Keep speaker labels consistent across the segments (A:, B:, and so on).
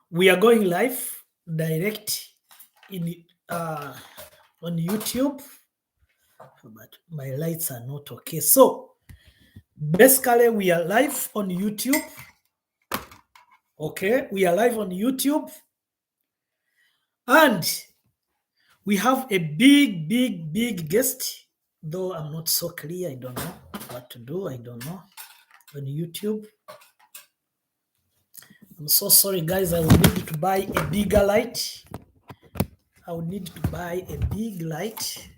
A: We are going live direct in on YouTube, but my lights are not okay. So basically, we are live on YouTube. Okay, we are live on YouTube, and we have a big guest. Though I'm not so clear, I don't know what to do. I don't know on YouTube. I'm so sorry, guys. I will need to buy a bigger light. I will need to buy a big light.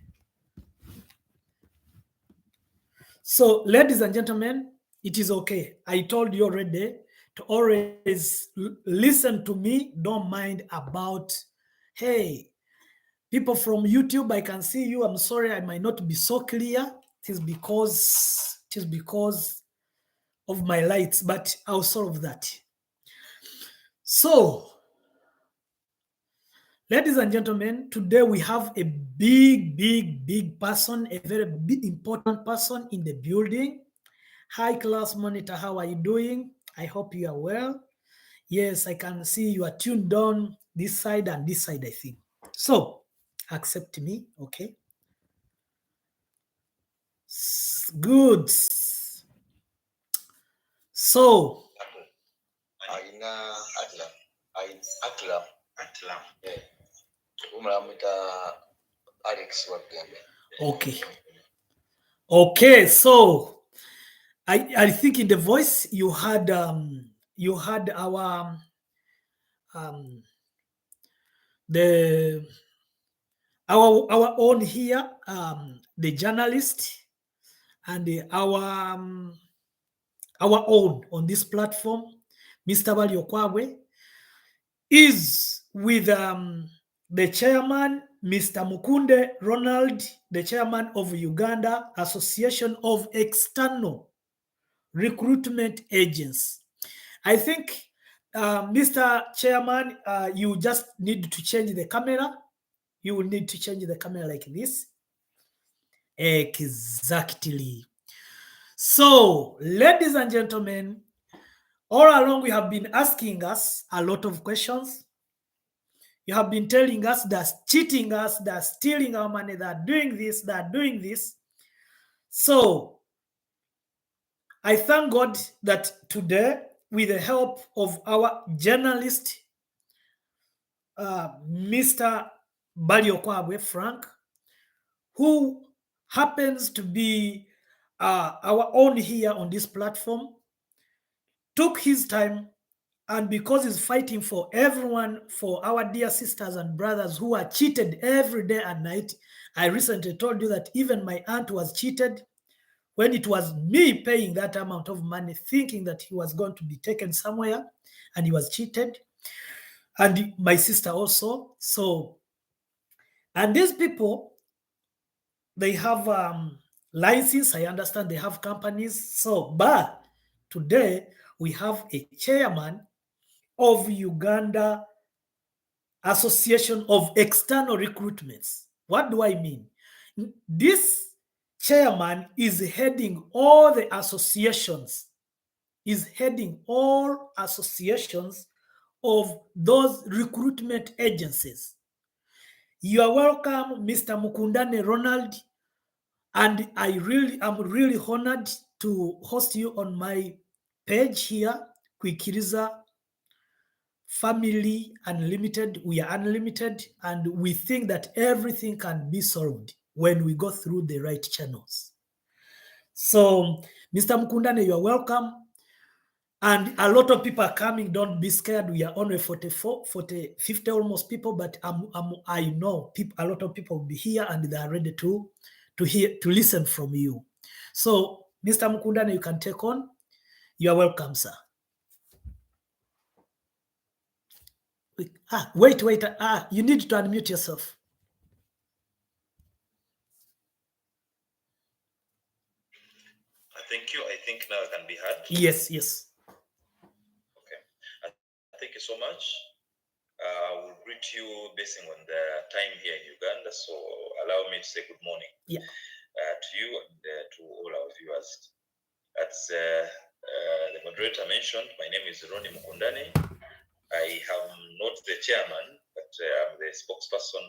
A: So, ladies and gentlemen, it is okay. I told you already to always listen to me. Don't mind about, hey, people from YouTube, I can see you. I'm sorry, I might not be so clear. It is because of my lights, but I'll solve that. So, ladies and gentlemen, today we have a big person, a very big, important person in the building. Hi, class monitor. How are you doing? I hope you are well. Yes, I can see you are tuned on this side and this side, I think. So, accept me, okay? Good. So, okay. Okay, so I think in the voice you had our the our own here, the journalist, and our own on this platform, Mr. Baliokwabwe, is with the chairman, Mr. Mukundane Ronald, the chairman of Uganda Association of External Recruitment Agents. I think, Mr. Chairman, you just need to change the camera. You will need to change the camera like this. Exactly. So, ladies and gentlemen, all along we have been asking us a lot of questions. You have been telling us they're cheating us, they're stealing our money, they're doing this, they're doing this. So, I thank God that today, with the help of our journalist, Mr. Baliokwabwe Frank, who happens to be our own here on this platform, took his time, and because he's fighting for everyone, for our dear sisters and brothers who are cheated every day and night. I recently told you that even my aunt was cheated when it was me paying that amount of money, thinking that he was going to be taken somewhere, and he was cheated. And my sister also. So, and these people, they have license. I understand they have companies. So, but today we have a chairman of Uganda Association of External Recruitments. What do I mean? This chairman is heading all the associations, is heading all associations of those recruitment agencies. You are welcome, Mr. Mukundane Ronald, and I'm really honored to host you on my page here, Kwikiriza Family Unlimited. We are unlimited, and we think that everything can be solved when we go through the right channels. So, Mr. Mukundane, you are welcome. And a lot of people are coming. Don't be scared. We are only 50 almost people, but I know a lot of people will be here and they are ready to listen from you. So, Mr. Mukundane, you can take on. You are welcome, sir. Wait. You need to unmute yourself.
B: Thank you. I think now I can be heard.
A: Yes.
B: Okay. Thank you so much. I will greet you based on the time here in Uganda. So allow me to say good morning to you and to all our viewers. As the moderator mentioned, my name is Ronnie Mukundane. I am the chairman, but I'm the spokesperson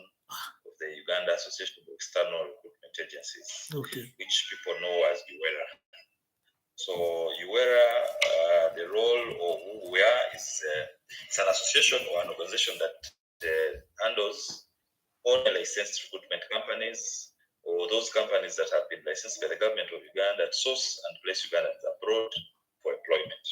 B: of the Uganda Association of External Recruitment Agencies, which people know as UAERA. So UAERA, the role of who we are is it's an association or an organization that handles only licensed recruitment companies or those companies that have been licensed by the government of Uganda to source and place Ugandans abroad for employment.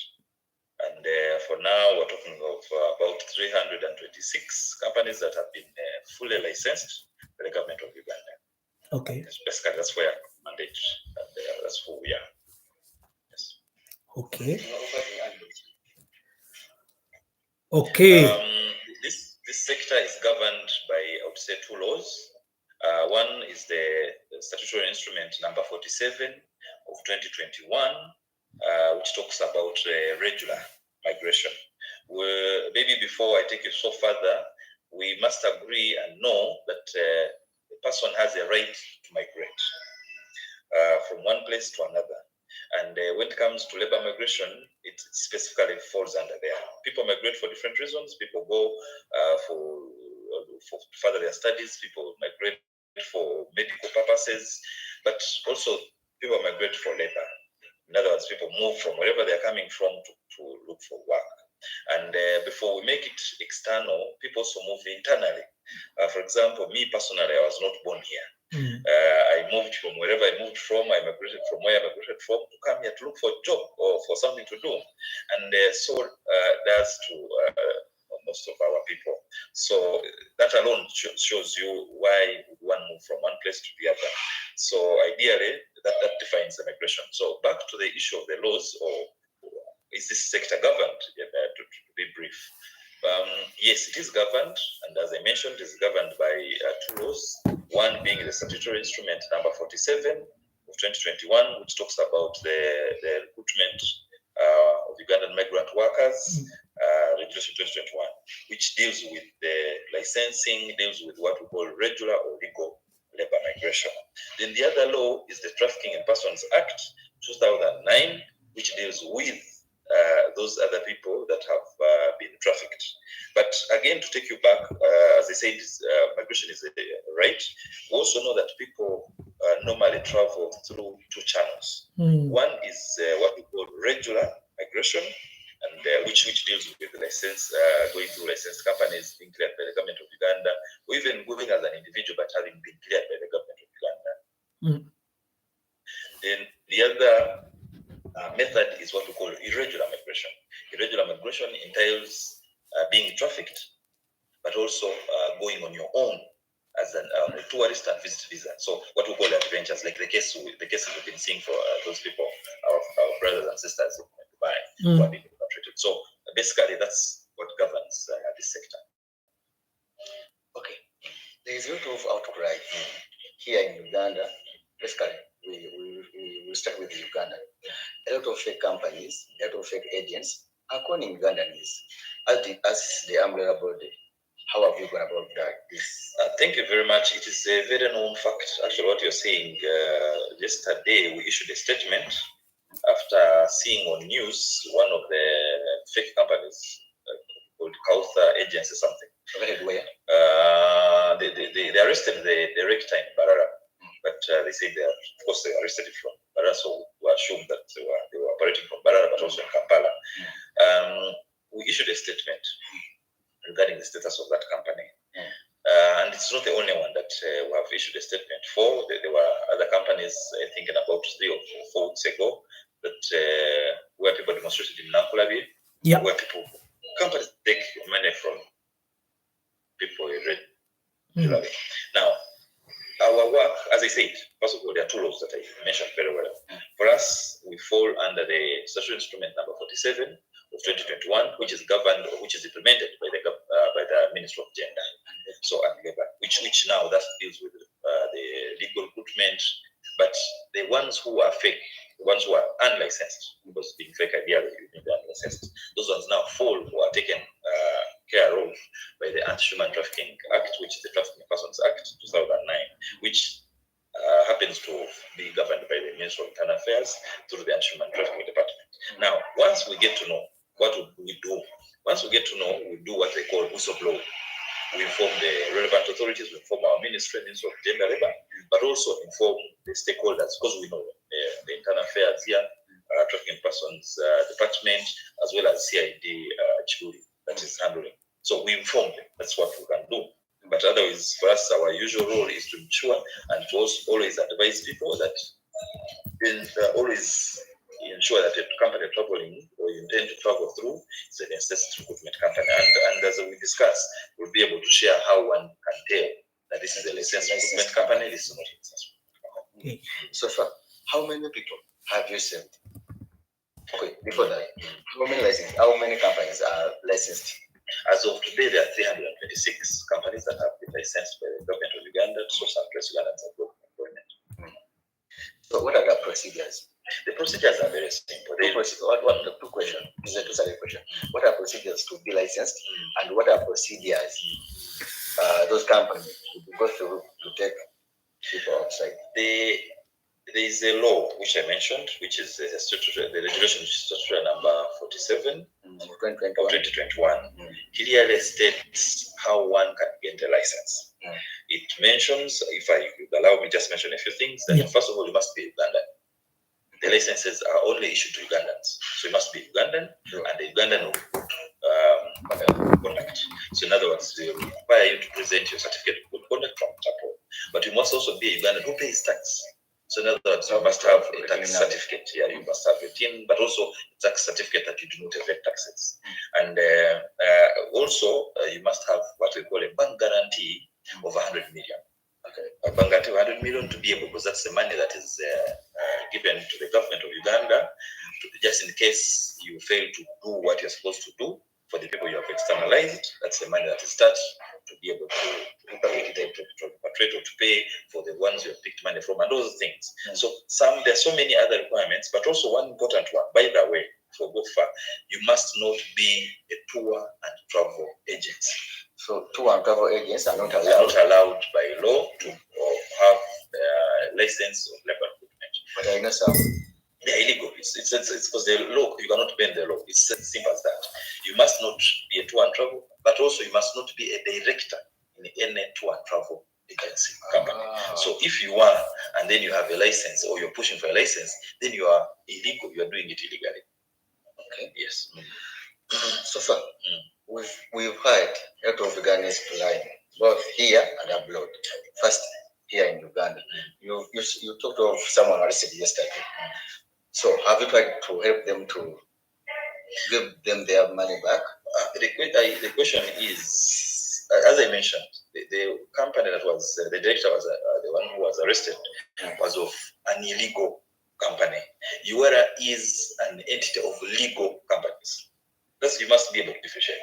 B: And for now, we're talking of about 326 companies that have been fully licensed by the government of Uganda.
A: Okay.
B: Basically, that's where I mandate, and that's who we are. Yes.
A: Okay. Okay.
B: This sector is governed by, I would say, two laws. One is the statutory instrument number 47 of 2021, which talks about regular migration. Maybe before I take it so further, we must agree and know that the person has a right to migrate from one place to another. And when it comes to labor migration, it specifically falls under there. People migrate for different reasons. People go for further their studies. People migrate for medical purposes, but also people migrate for labor. In other words, people move from wherever they're coming from to look for work. And before we make it external, people also move internally. For example, me personally, I was not born here. I moved from wherever I moved from. I migrated from where I migrated from to come here to look for a job or for something to do. And so does to most of our people. So that alone shows you why one move from one place to the other. So ideally, that defines the migration. So back to the issue of the laws, or is this sector governed? To be brief. Yes, it is governed, and as I mentioned, it is governed by two laws. One being the statutory instrument number 47 of 2021, which talks about the recruitment of Ugandan migrant workers, Regulation 2021, which deals with the licensing, deals with what we call regular or legal labor migration. Then the other law is the Trafficking in Persons Act 2009, which deals with those other people that have been trafficked. But again, to take you back, as I said, migration is a right. We also know that people normally travel through two channels. One is what we call regular migration, and which deals with the license, going through licensed companies, being cleared by the government of Uganda, or even going as an individual but having been cleared by the government of Uganda. Then the other method is what we call irregular migration. Irregular migration entails being trafficked, but also going on your own as a tourist and visit visa. So what we call adventures, like the cases we've been seeing for those people, our brothers and sisters in Dubai who have been repatriated. So basically, that's what governs this sector.
C: Okay, there is a lot of outcry here in Uganda. Basically, we start with Uganda. A lot of fake companies, a lot of fake agents are calling Ugandans as the umbrella body. How have you gone about that?
B: Thank you very much. It is a very known fact, actually, what you're saying. Yesterday, we issued a statement after seeing on news one of the fake companies called Kautha Agency something.
C: Where?
B: They arrested the rector in Barara, but they said of course they arrested it from Barara, so we assumed that they were operating from Barara, but also in Kampala. We issued a statement regarding the status of that company. And it's not the only one that we have issued a statement for. There were other companies, I think, in about 3 or 4 weeks ago, that where people demonstrated in Nankulabi, where companies take money from people regularly. Now, our work, as I said, first of all, there are two laws that I mentioned very well. For us, we fall under the statutory instrument number 47 of 2021, which is governed or which is implemented by the Ministry of Gender and Labor, which now that deals with the legal recruitment. But the ones who are fake, the ones who are unlicensed, because being fake ideally you need unlicensed, those ones now fall or are taken care of by the Anti-Human Trafficking Act, which is the Trafficking Persons Act 2009, which happens to be governed by the Ministry of Internal Affairs through the Anti-Human Trafficking Department. Now, once we get to know what we do Once we get to know, we do what they call whistleblow. We inform the relevant authorities, we inform our ministry, Ministry of Gender Labor, but also inform the stakeholders, because we know the internal affairs here, trafficking persons department, as well as CID Chibuli that is handling. So we inform them. That's what we can do. But otherwise, for us, our usual role is to ensure and to also always advise people that always ensure that a company traveling or you intend to travel through is a licensed recruitment company. And as we discussed, we'll be able to share how one can tell that this is a licensed recruitment company, this is not a licensed company.
C: Okay. So far, how many people have you served? Okay, before that, how many companies are licensed?
B: As of today, there are 326 companies that have been licensed by the government of Uganda to source and place Ugandans employment.
C: So what are the procedures?
B: The procedures are very simple.
C: The two questions? This is a two-sided question. What are procedures to be licensed, and what are procedures those companies to go through to take people outside?
B: There is a law which I mentioned, which is the regulation statutory number 47 of 2021. Clearly states how one can get a license. It mentions, if you allow me, just mention a few things. That first of all, you must be Ugandan. The licenses are only issued to Ugandans, so you must be Ugandan, and the Ugandan conduct. So in other words, they require you to present your certificate of good conduct from Interpol, but you must also be a Ugandan who pays tax. So in other words, you must have a tax certificate. Yeah, you must have a TIN, but also a tax certificate that you do not evade taxes. And also, you must have what we call a bank guarantee of 100 million. Okay, a bank guarantee of 100 million to be able, because that's the money that is given to the government of Uganda, just in case you fail to do what you're supposed to do for the people you have externalized. That's the money that is touched to be able to repatriate or to pay for the ones you have picked money from and those things. So there's so many other requirements, but also one important one, by the way, for both far, you must not be a tour and travel agency.
C: So tour and travel agents are not
B: allowed by law to have a license of labor recruitment.
C: But I know some.
B: They're illegal. It's because the law, you cannot bend the law. It's as simple as that. You must not be a tour and travel, but also you must not be a director in any tour and travel agency company. So if you are, and then you have a license or you're pushing for a license, then you are illegal. You are doing it illegally.
C: Okay.
B: Yes.
C: So far, we've heard a lot of Ugandans applying, both here and abroad. First, here in Uganda, you talked of someone arrested yesterday. So have you tried to help them to give them their money back?
B: The question is, as I mentioned, the company that was the director was the one who was arrested was of an illegal company. UAERA is an entity of legal companies. Thus, you must be able to differentiate.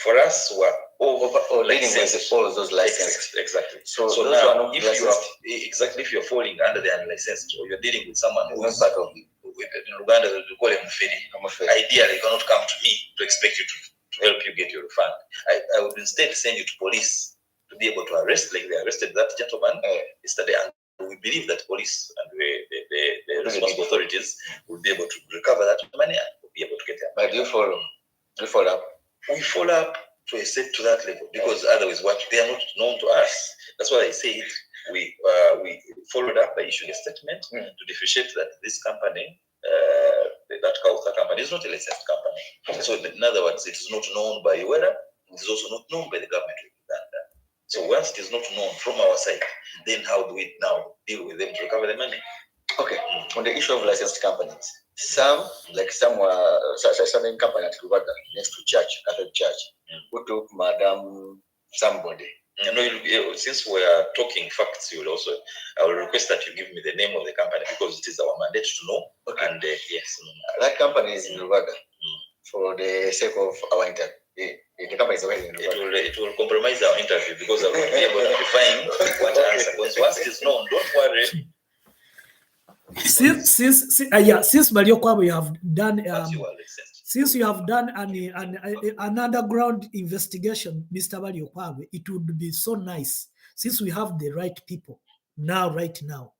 B: For us, we're all
C: licensed, all those licenses.
B: Exactly. So
C: now,
B: if you're falling under the unlicensed, or you're dealing with someone who is part of in Uganda, we call him Mufedi. Ideally, you cannot come to me to expect you to help you get your refund. I would instead send you to police to be able to arrest, like they arrested that gentleman yesterday. And we believe that police and the responsible authorities will be able to recover that money and will be able to get their money.
C: But do you follow up?
B: We follow up to that level, because otherwise they are not known to us. That's why I say it. We followed up by issuing a statement to differentiate that this company, that Kauta company, is not a licensed company. So in other words, it is not known by UAERA. It is also not known by the government of Uganda. So once it is not known from our side, then how do we now deal with them to recover the money?
C: Okay. On the issue of licensed companies, some certain company at Uganda next to Catholic Church, who took Madam somebody.
B: Since we are talking facts, I will request that you give me the name of the company, because it is our mandate to know. Okay. And yes,
C: that company is in Uganda. For the sake of our interview, the company is already in Uganda.
B: It will compromise our interview, because I will be able to define what answer. Because once it is known, don't worry.
A: Since Mario Kwabo, you have done since you have done an underground investigation, Mr. Mario Kwabo, it would be so nice, since we have the right people right now,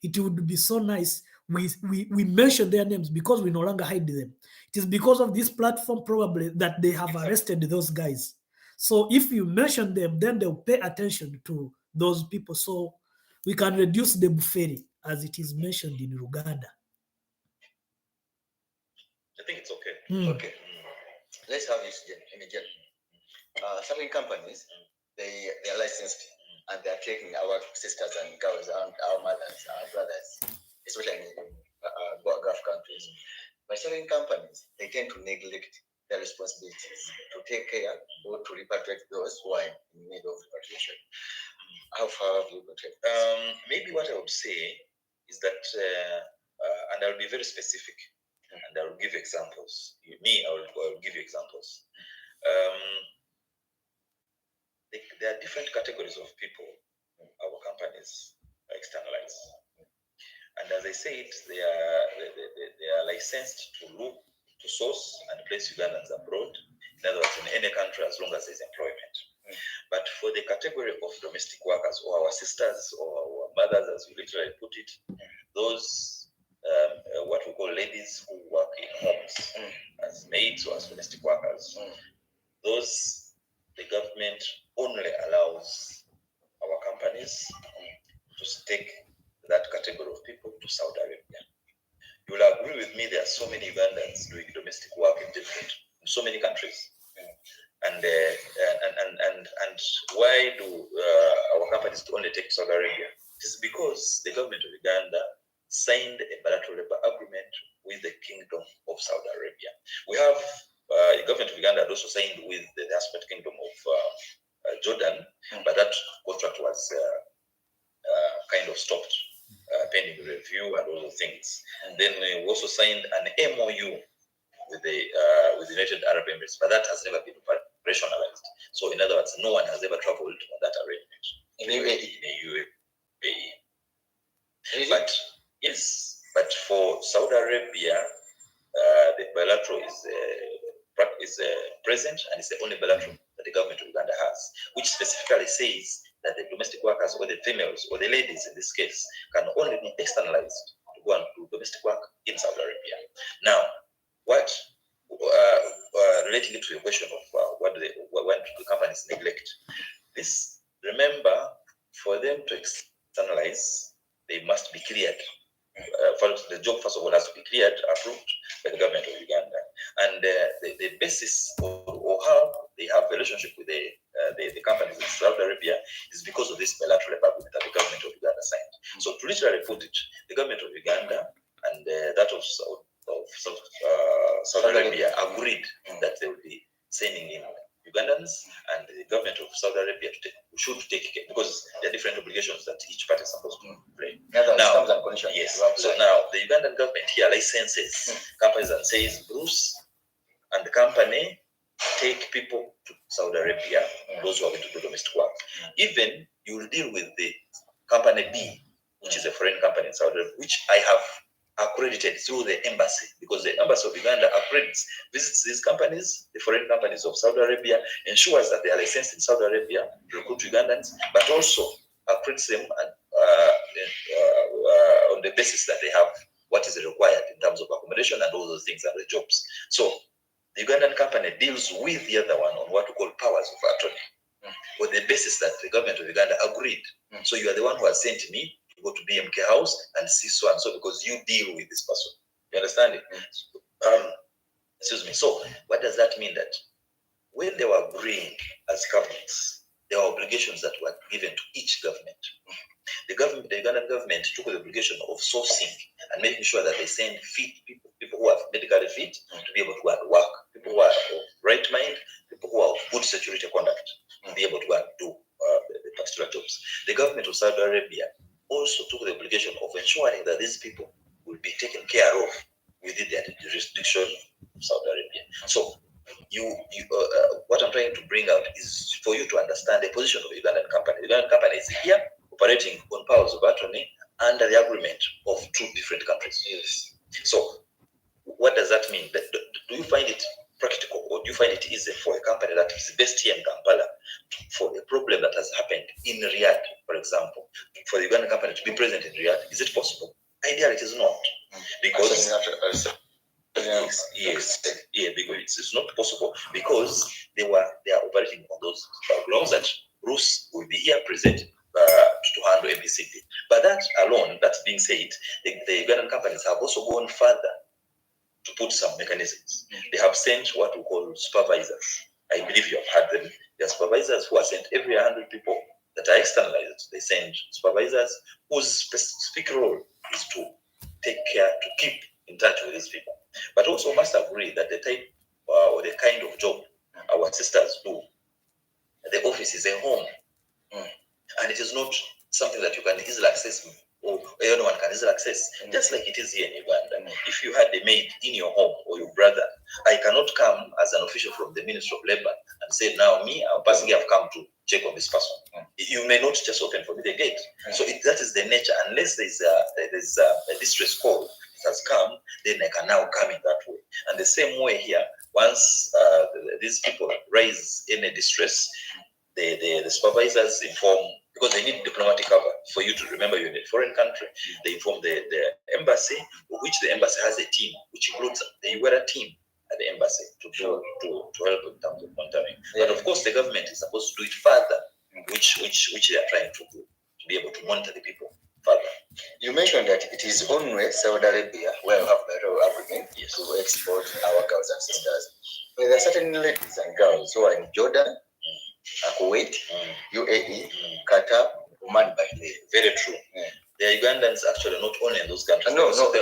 A: it would be so nice we mention their names, because we no longer hide them. It is because of this platform probably that they have arrested those guys. So if you mention them, then they'll pay attention to those people. So we can reduce the buffet as it is mentioned in Uganda.
B: I think it's okay.
C: Okay. Let's have this immediately. Certain companies, they are licensed and they are taking our sisters and girls and our mothers, our brothers, especially in Gulf countries. But certain companies, they tend to neglect their responsibilities to take care or to repatriate those who are in need of repatriation. How far have you got?
B: Maybe what I would say is that, and I'll be very specific, and I will give examples. I will give you examples. There are different categories of people our companies externalize. And as I said, they are licensed to look, to source and place Ugandans abroad. In other words, in any country as long as there's employment. But for the category of domestic workers, or our sisters or our mothers, as we literally put it, those what we call ladies who work in homes as maids or as domestic workers, those the government only allows our companies to take that category of people to Saudi Arabia. You will agree with me, there are so many Ugandans doing domestic work in so many countries. And why do our companies only take Saudi Arabia? It is because the government of Uganda signed a bilateral labor agreement with the Kingdom of Saudi Arabia. We have the government of Uganda had also signed with the Aspect Kingdom of Jordan, but that contract was kind of stopped pending review and all those things. And then we also signed an MOU with the United Arab Emirates, but that has never been operationalized. So in other words, no one has ever traveled on that arrangement. In UAE. Really? But yes, but for Saudi Arabia, the bilateral is present, and it's the only bilateral that the government of Uganda has, which specifically says that the domestic workers or the females or the ladies in this case can only be externalized to go and do domestic work in Saudi Arabia. Now, what relating to your question of when the companies neglect this, remember, for them to externalize, they must be cleared. The job, first of all, has to be cleared, approved by the government of Uganda. And the basis or how they have a relationship with the companies in Saudi Arabia is because of this bilateral agreement that the government of Uganda signed. So to literally put it, the government of Uganda and that of Saudi Arabia agreed that they will be sending in Ugandans, and the government of Saudi Arabia should take care, because there are different obligations that each party is supposed to play. Now, yes. So now the Ugandan government here licenses companies and says, Bruce and the company take people to Saudi Arabia, those who are going to do domestic work. Even you will deal with the company B, which is a foreign company in Saudi Arabia, which I have accredited through the embassy, because the embassy of Uganda accredits, visits these companies, the foreign companies of Saudi Arabia, ensures that they are licensed in Saudi Arabia to recruit Ugandans, but also accredits them on the basis that they have what is required in terms of accommodation and all those things and the jobs. So the Ugandan company deals with the other one on what we call powers of attorney, on the basis that the government of Uganda agreed. So you are the one who has sent me to go to BMK house and see so and so, because you deal with this person. You understand it? Excuse me. So what does that mean? That when they were agreeing as governments, there were obligations that were given to each government. The Ugandan government took the obligation of sourcing and making sure that they send fit people who are medically fit to be able to go and work, people who are of right mind, people who are of good security conduct to be able to go and do the particular jobs. The government of Saudi Arabia also took the obligation of ensuring that these people will be taken care of within the jurisdiction of Saudi Arabia. So what I'm trying to bring out is for you to understand the position of the Ugandan company. The Ugandan company is here operating on powers of attorney under the agreement of two different countries. Yes. So what does that mean? Do you find it practical, or do you find it easy for a company that is based here in Kampala, for a problem that has happened in Riyadh, for example, for the Ugandan company to be present in Riyadh? Is it possible? Ideally, it is not. Because Yes, because it's not possible because they are operating on those grounds that Bruce will be here present to handle ABCD. But that alone, that's being said, the Ugandan companies have also gone further to put some mechanisms. They have sent what we call supervisors. I believe you have had them. There are supervisors who are sent every 100 people that are externalized. They send supervisors whose specific role is to take care, to keep in touch with these people. But also must agree that the type or the kind of job our sisters do, the office is a home. And it is not something that you can easily access or anyone can easily access, just like it is here in Uganda. If you had a maid in your home or your brother, I cannot come as an official from the Ministry of Labor and say, now me, I'm personally have come to check on this person. You may not just open for me the gate. So that is the nature. Unless there's a distress call that has come, then I can now come in that way. And the same way here, once these people raise any distress, the supervisors inform, because they need diplomatic cover for you to remember you're in a foreign country. They inform the embassy, which the embassy has a team, which includes the UAERA team at the embassy to help in terms of monitoring. But of course, the government is supposed to do it further, which they are trying to do, to be able to monitor the people further.
C: You mentioned that it is only Saudi Arabia where we have bilateral agreement to export our girls and sisters. But there are certain ladies and girls who are in Jordan, Kuwait, UAE, Qatar, Oman, Bahrain.
B: Very true. The Ugandans actually not only in those countries. No, the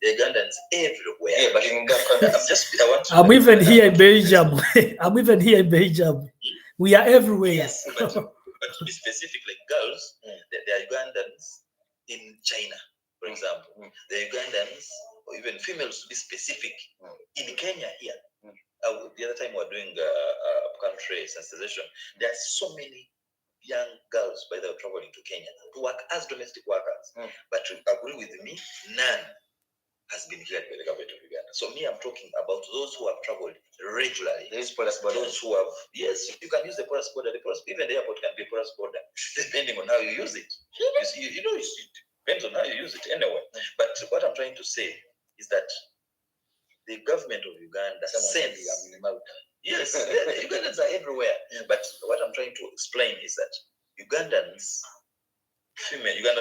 B: Ugandans everywhere.
C: Yeah, but in that countries.
A: I'm even here in Belgium. I'm even here in Belgium. We are everywhere.
B: Yes, but to be specific, like girls, the Ugandans in China, for example, the Ugandans, or even females to be specific, in Kenya here. The other time we were doing country sensitization, there are so many young girls, by the way, traveling to Kenya to work as domestic workers. But to agree with me, none has been cleared by the government of Uganda. So me, I'm talking about those who have traveled regularly. Those who have, yes, you can use the porous border. Even the airport can be a porous border, depending on how you use it. You know, it depends on how you use it anyway. But what I'm trying to say is that the government of Uganda sends. Yes, Ugandans are everywhere. But what I'm trying to explain is that Ugandan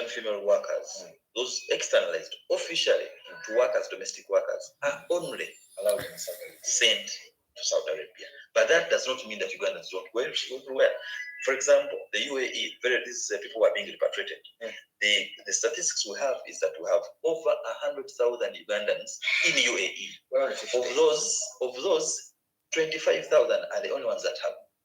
B: female workers, those externalized officially to work as domestic workers, are only allowed in sent to Saudi Arabia. But that does not mean that Ugandans don't go everywhere. For example, the UAE, these people who are being repatriated. The statistics we have is that we have over 100,000 Ugandans in UAE. Of those, 25,000 are the only ones that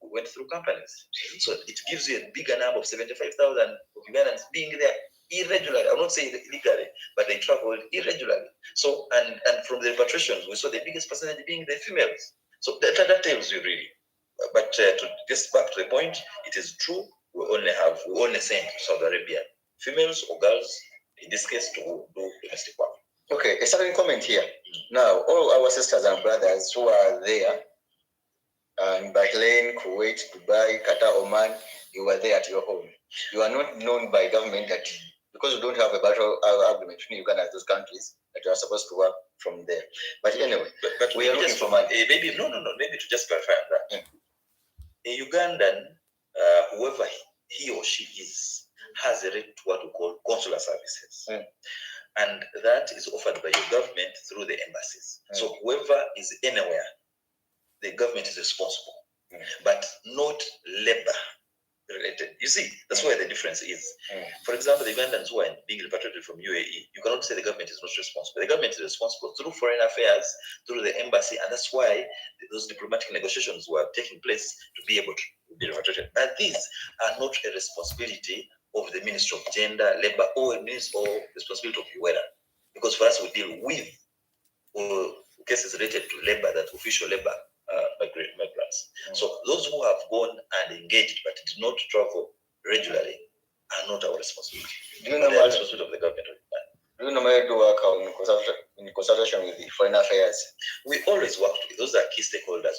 B: went through companies. So it gives you a bigger number of 75,000 Ugandans being there irregularly. I will not say illegally, but they traveled irregularly. So, and from the repatriations, we saw the biggest percentage being the females. So that tells you really. But to get back to the point, it is true. We only send to Saudi Arabia females or girls, in this case, to do domestic work.
C: Okay, a second comment here. Now, all our sisters and brothers who are there in Bahrain, Kuwait, Dubai, Qatar, Oman, you were there at your home. You are not known by government that because we don't have a bilateral agreement between Uganda and those countries that you are supposed to work from there. But anyway,
B: but we are looking for maybe to just clarify that. A Ugandan, whoever he or she is, has a right to what we call consular services. And that is offered by your government through the embassies. So whoever is anywhere, the government is responsible, but not labor related. You see, that's where the difference is. For example, the Ugandans who are being repatriated from UAE, you cannot say the government is not responsible. The government is responsible through foreign affairs, through the embassy, and that's why those diplomatic negotiations were taking place to be able to be repatriated. But these are not a responsibility of the Ministry of Gender, Labor, or responsibility of UAERA. Because for us, we deal with cases related to labor, that official labor migrants. So those who have gone and engaged but did not travel regularly are not our responsibility.
C: Do you know
B: the responsibility of the government of Uganda.
C: Do you normally do work in consultation with the foreign affairs?
B: We always work with those are key stakeholders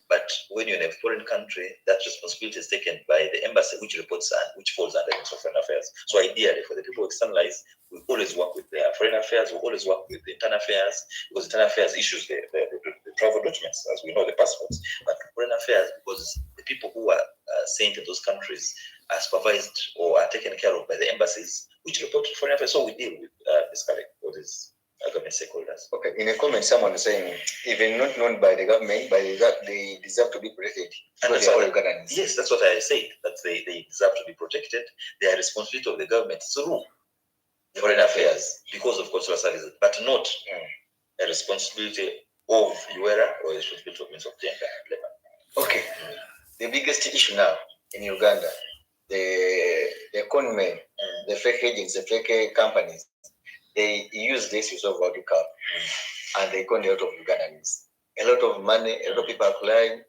B: but when you're in a foreign country, that responsibility is taken by the embassy, which reports and which falls under the Ministry of Foreign Affairs. So ideally, for the people externalized, We always work with the foreign affairs. We always work with the internal affairs, because internal affairs issues the travel documents, as we know, the passports. But foreign affairs, because the people who are sent to those countries are supervised or are taken care of by the embassies, which report to foreign affairs. So we deal with basically all these government stakeholders.
C: Okay, in a comment, someone is saying, even not known by the government, by that they deserve to be protected.
B: And that's yes, that's what I said, that they deserve to be protected. They are responsibility of the government through foreign affairs, because of consular services, but not a responsibility of UAERA or a responsibility of Ministry of Gender and Labor. Okay, the biggest issue now in Uganda, the conmen, the fake agents, the fake companies, they use the issues of World Cup and they con a lot of Ugandans. A lot of money, a lot of people are applying.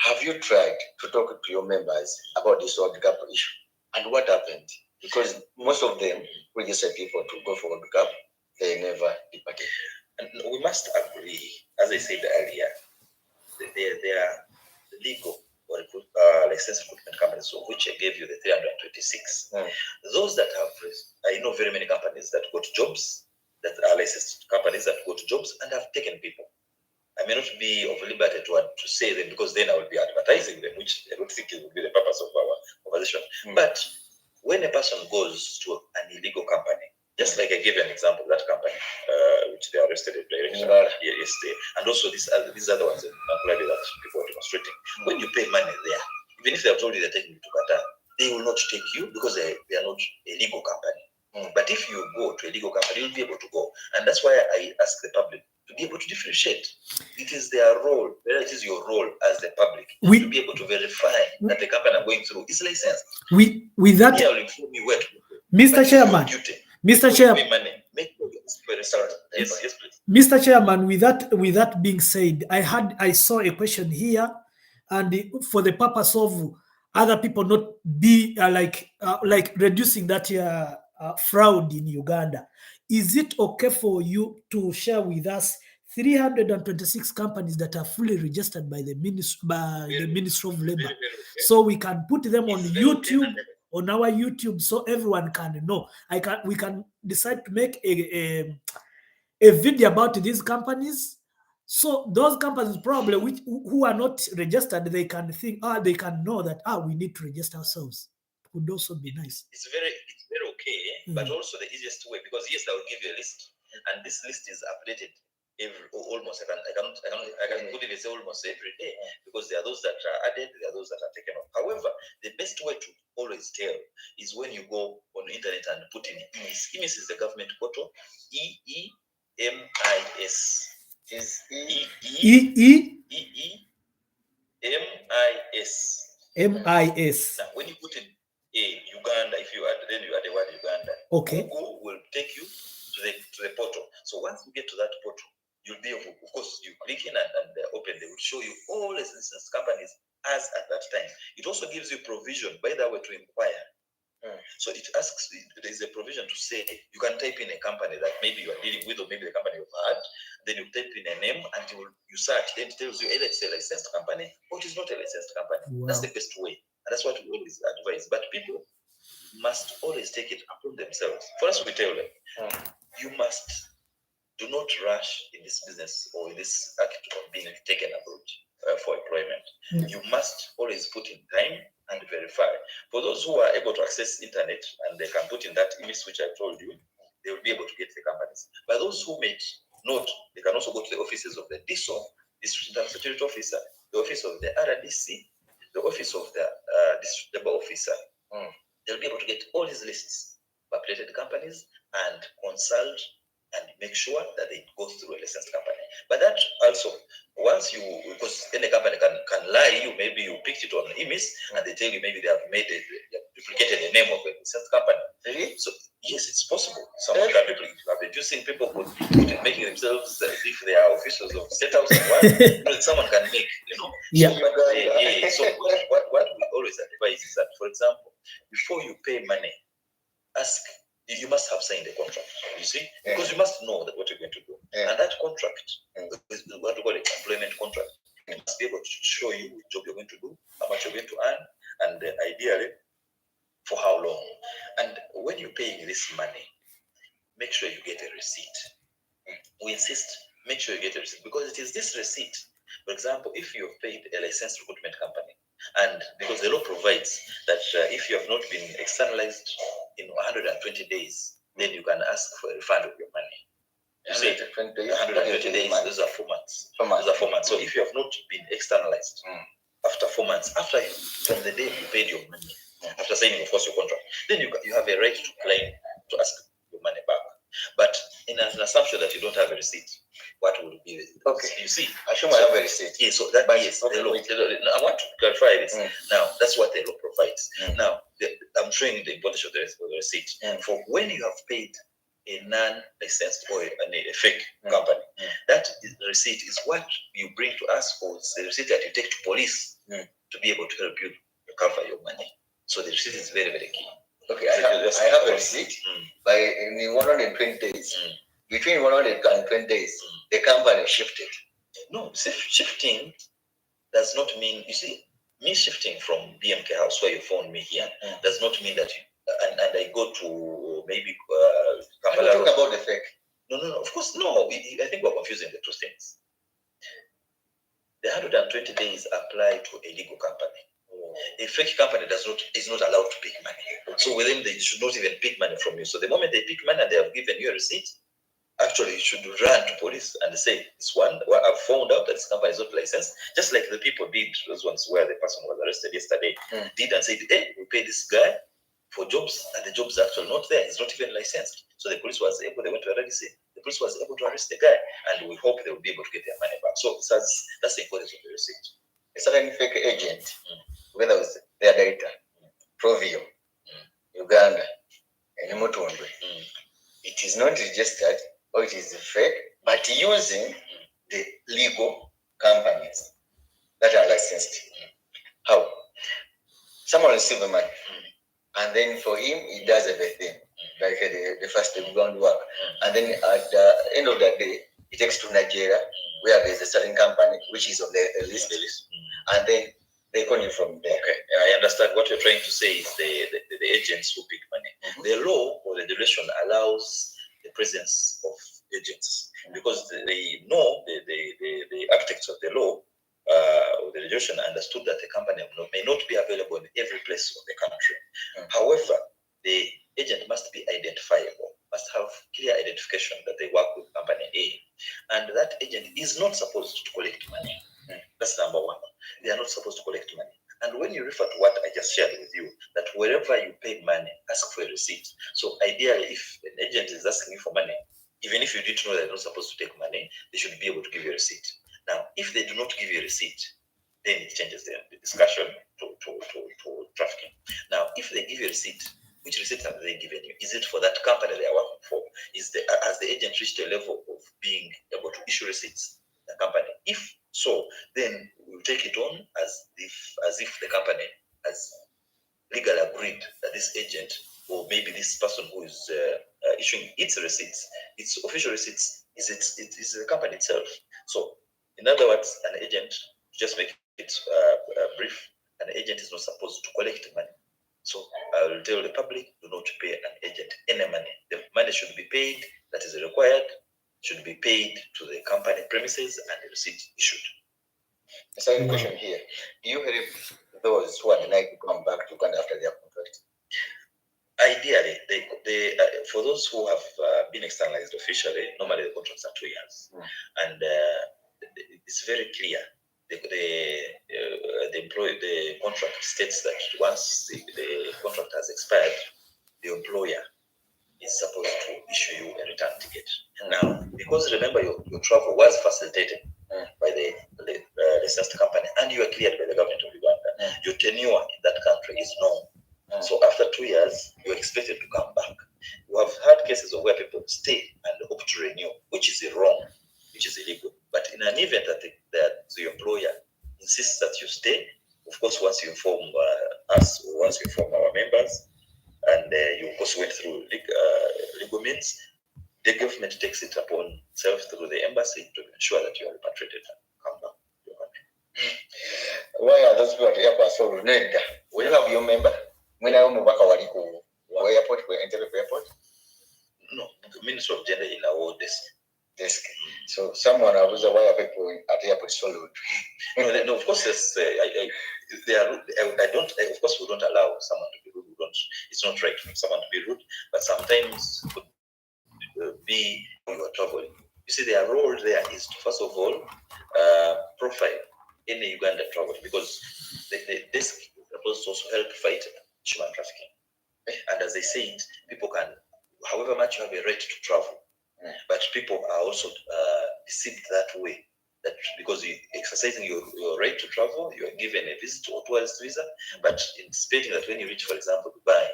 B: Have you tried to talk to your members about this World Cup issue? And what happened? Because most of them register people to go for World Cup, they never departed. And we must agree, as I said earlier, they are legal or licensed recruitment companies, of which I gave you the 326. Those that have, I know very many companies that got jobs, that are licensed companies that got jobs and have taken people. I may not be of liberty to say them, because then I will be advertising them, which I don't think it will be the purpose of our conversation. But when a person goes to an illegal company, just like I gave an example of that company, which they arrested yesterday, and also these other ones in Mukundane that people are demonstrating. When you pay money there, even if they have told you they're taking you to Qatar, they will not take you because they are not a legal company. But if you go to a legal company, you'll be able to go. And that's why I ask the public to be able to differentiate. It is their role, whether it is your role as the public, to be able to verify that the company I'm going through is licensed.
A: With that,
B: I will inform you where to go.
A: Mr. Chairman, Mr. Chairman,
B: yes, please.
A: Mr. Chairman, with that being said, I saw a question here, and for the purpose of other people not be like reducing that fraud in Uganda, is it okay for you to share with us 326 companies that are fully registered by the Ministry of Labor, so we can put them on YouTube, on our YouTube, so everyone can know? We can decide to make a video about these companies, so those companies probably who are not registered, they can think, they can know that we need to register ourselves. It would also be nice.
B: It's very okay, but also the easiest way, because yes, I will give you a list, and this list is updated almost. I can put it as almost every day, because there are those that are added, there are those that are taken off. However, the best way to always tell is when you go on the internet and put in EMIS. EMIS is the government portal. EEMIS is
A: MIS.
B: Now, when you put in Uganda, if you add, then you add the word Uganda.
A: Okay.
B: Google will take you to the portal. So once you get to that portal, you'll be able, of course, you click in and open. They will show you all the licensed companies as at that time. It also gives you provision, by the way, to inquire. So it asks, there is a provision to say, you can type in a company that maybe you are dealing with, or maybe the company you've had, then you type in a name and you search, then it tells you either it's a licensed company or it is not a licensed company. Wow. That's the best way. And that's what we always advise. But people must always take it upon themselves. For us, we tell them, you must do not rush in this business or in this act of being taken abroad for employment. You must always put in time and verify. For those who are able to access internet and they can put in that image which I told you, they will be able to get the companies. But those who may not, they can also go to the offices of the DISO, District Security Officer, the office of the RDC, the office of the District Labor Officer. They'll be able to get all these lists of updated companies and consult and make sure that they go through a licensed company. But that also, once you, because any company can lie, maybe you picked it on the IMIS and they tell you maybe they have duplicated the name of a licensed company. Really? So yes, it's possible. Someone can be reducing people, making themselves as if they are officials of state house and what someone can make,
A: Yeah.
B: So, what we always advise is that, for example, before you pay money, you must have signed a contract, you see, because you must know that what you're going to do. And that contract is what we call an employment contract. It must be able to show you which job you're going to do, how much you're going to earn, and ideally for how long. And when you're paying this money, make sure you get a receipt. We insist, make sure you get a receipt, because it is this receipt. For example, if you have paid a licensed recruitment company, and because the law provides that if you have not been externalized in 120 days, then you can ask for a refund of your money. You say 120 days, those are 4 months. Those are 4 months. So if you have not been externalized after 4 months, from the day you paid your money, after signing, of course, your contract, then you have a right to claim, to ask your money back. But in an assumption that you don't have a receipt, what will be okay? You see, assume I have a receipt. Yes, so that is okay, the law. I want to clarify this. Now, that's what the law provides. Now, I'm showing the importance of the receipt. For when you have paid a non-licensed or a fake company, that receipt is what you bring to us, or it's the receipt that you take to police to be able to help you recover your money. So the receipt is very, very key. Okay, I have a receipt. In 120 days. Between 120 days, the company shifted. No, shifting does not mean, you see, me shifting from BMK House, where you found me here, does not mean that and I go to maybe Kampala. Are you talking about the fake? No, of course, no. I think we're confusing the two things. The 120 days apply to a legal company. A fake company is not allowed to pick money. So with them, they should not even pick money from you. So the moment they pick money and they have given you a receipt, actually you should run to police and say, this one, well, I've found out that this company is not licensed, just like the people did, those ones where the person was arrested yesterday, did and said, hey, we paid this guy for jobs, and the job's actually not there. He's not even licensed. So the police was able, they went to RDC, the police was able to arrest the guy, and we hope they will be able to get their money back. So that's the importance of the receipt. A certain fake agent, whether it was their data, Provio, Uganda, and Mukundane, it is not registered, or it is fake, but using the legal companies that are licensed. How? Someone receives the money, and then for him, he does everything, like the first groundwork. And then at the end of the day, he takes to Nigeria, where there's a certain company which is on the list. And then they call him from there. Okay, I understand what you're trying to say is the agents who pick money. The law or the regulation allows the presence of agents because they know the architects of the law or the regulation understood that the company may not be available in every place of the country. However, the agent must be identifiable, must have clear identification that they work with company A, and that agent is not supposed to collect money. That's number one. They are not supposed to collect money. And when you refer to what I just shared with you, that wherever you paid money, ask for a receipt. So ideally, if an agent is asking you for money, even if you didn't know they're not supposed to take money, they should be able to give you a receipt. Now, if they do not give you a receipt, then it changes the discussion to trafficking. Now, if they give you a receipt, which receipt have they given you? Is it for that company they are working for? Has the agent reached a level of being able to issue receipts? The company, if so, then we'll take it on as if the company has legally agreed that this agent or maybe this person who is issuing its receipts, its official receipts, is the company itself. So, in other words, an agent, just make it brief, an agent is not supposed to collect money. So I will tell the public, do not pay an agent any money. The money should be paid that is required, should be paid to the company premises and the receipt issued. The second question here, do you help those who are denied to come back to Uganda after their contract? Ideally, for those who have been externalized officially, normally the contracts are 2 years. And it's very clear. The contract states that once the contract has expired, the employer is supposed to issue you a return ticket. Now, because remember your travel was facilitated by the licensed company and you are cleared by the government of Uganda, your tenure in that country is known. So after 2 years, you're expected to come back. You have had cases of where people stay and hope to renew, which is wrong, which is illegal. But in an event that the employer insists that you stay, of course, once you inform us or once you inform our members, and you of course went through legal means, the government takes it upon itself through the embassy to ensure that you are repatriated and come back to your country. Why are those people here so reneged? When you have your member, when I am back, airport, we enter the airport. No, the Ministry of Gender in our desk.
C: So someone was aware people at the airport solo.
B: No, of course, yes, I don't. Of course, we don't allow someone to be rude. We don't. It's not right for someone to be rude. But sometimes could be when you are traveling. You see, their role there is to first of all profile any Uganda traveler, because the desk is supposed to also help fight human trafficking. And as I said, people can, however much you have a right to travel, but people are also deceived that way. That because you're exercising your right to travel, you are given a visit or tourist visa, but anticipating that when you reach, for example, Dubai,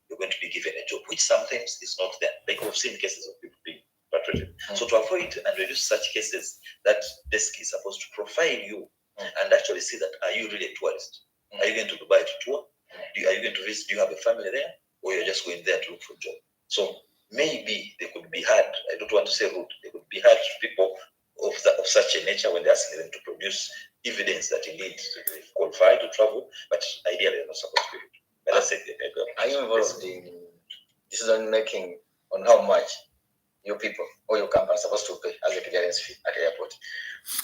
B: you're going to be given a job, which sometimes is not there. Like we've seen cases of people being patriated. So to avoid and reduce such cases, that desk is supposed to profile you and actually see that, are you really a tourist? Are you going to Dubai to tour? Are you going to visit? Do you have a family there? Or you're just going there to look for a job? So maybe they could be hard. I don't want to say rude. They could be hard people of such a nature when they're asking them to produce evidence that indeed they qualify to travel, but ideally they're not supposed to be rude. But that's it.
C: Are you involved in decision making on how much your people or your company are supposed to pay as a clearance fee at the airport?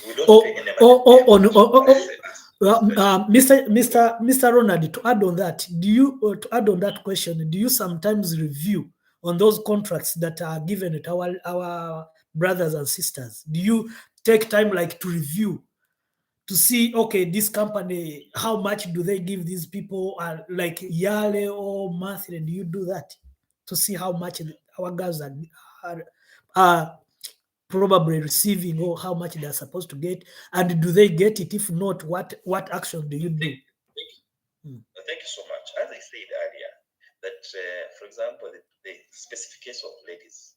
B: We don't pay any money.
A: Mr. Ronald, to add on that question, do you sometimes review on those contracts that are given to our brothers and sisters? Do you take time like to review to see, okay, this company, how much do they give these people, like yearly or monthly? Do you do that to see how much our girls are probably receiving, or how much they're supposed to get, and do they get it? If not, what action do you do?
B: Thank you so much. As I said earlier, that for example, the specific case of ladies,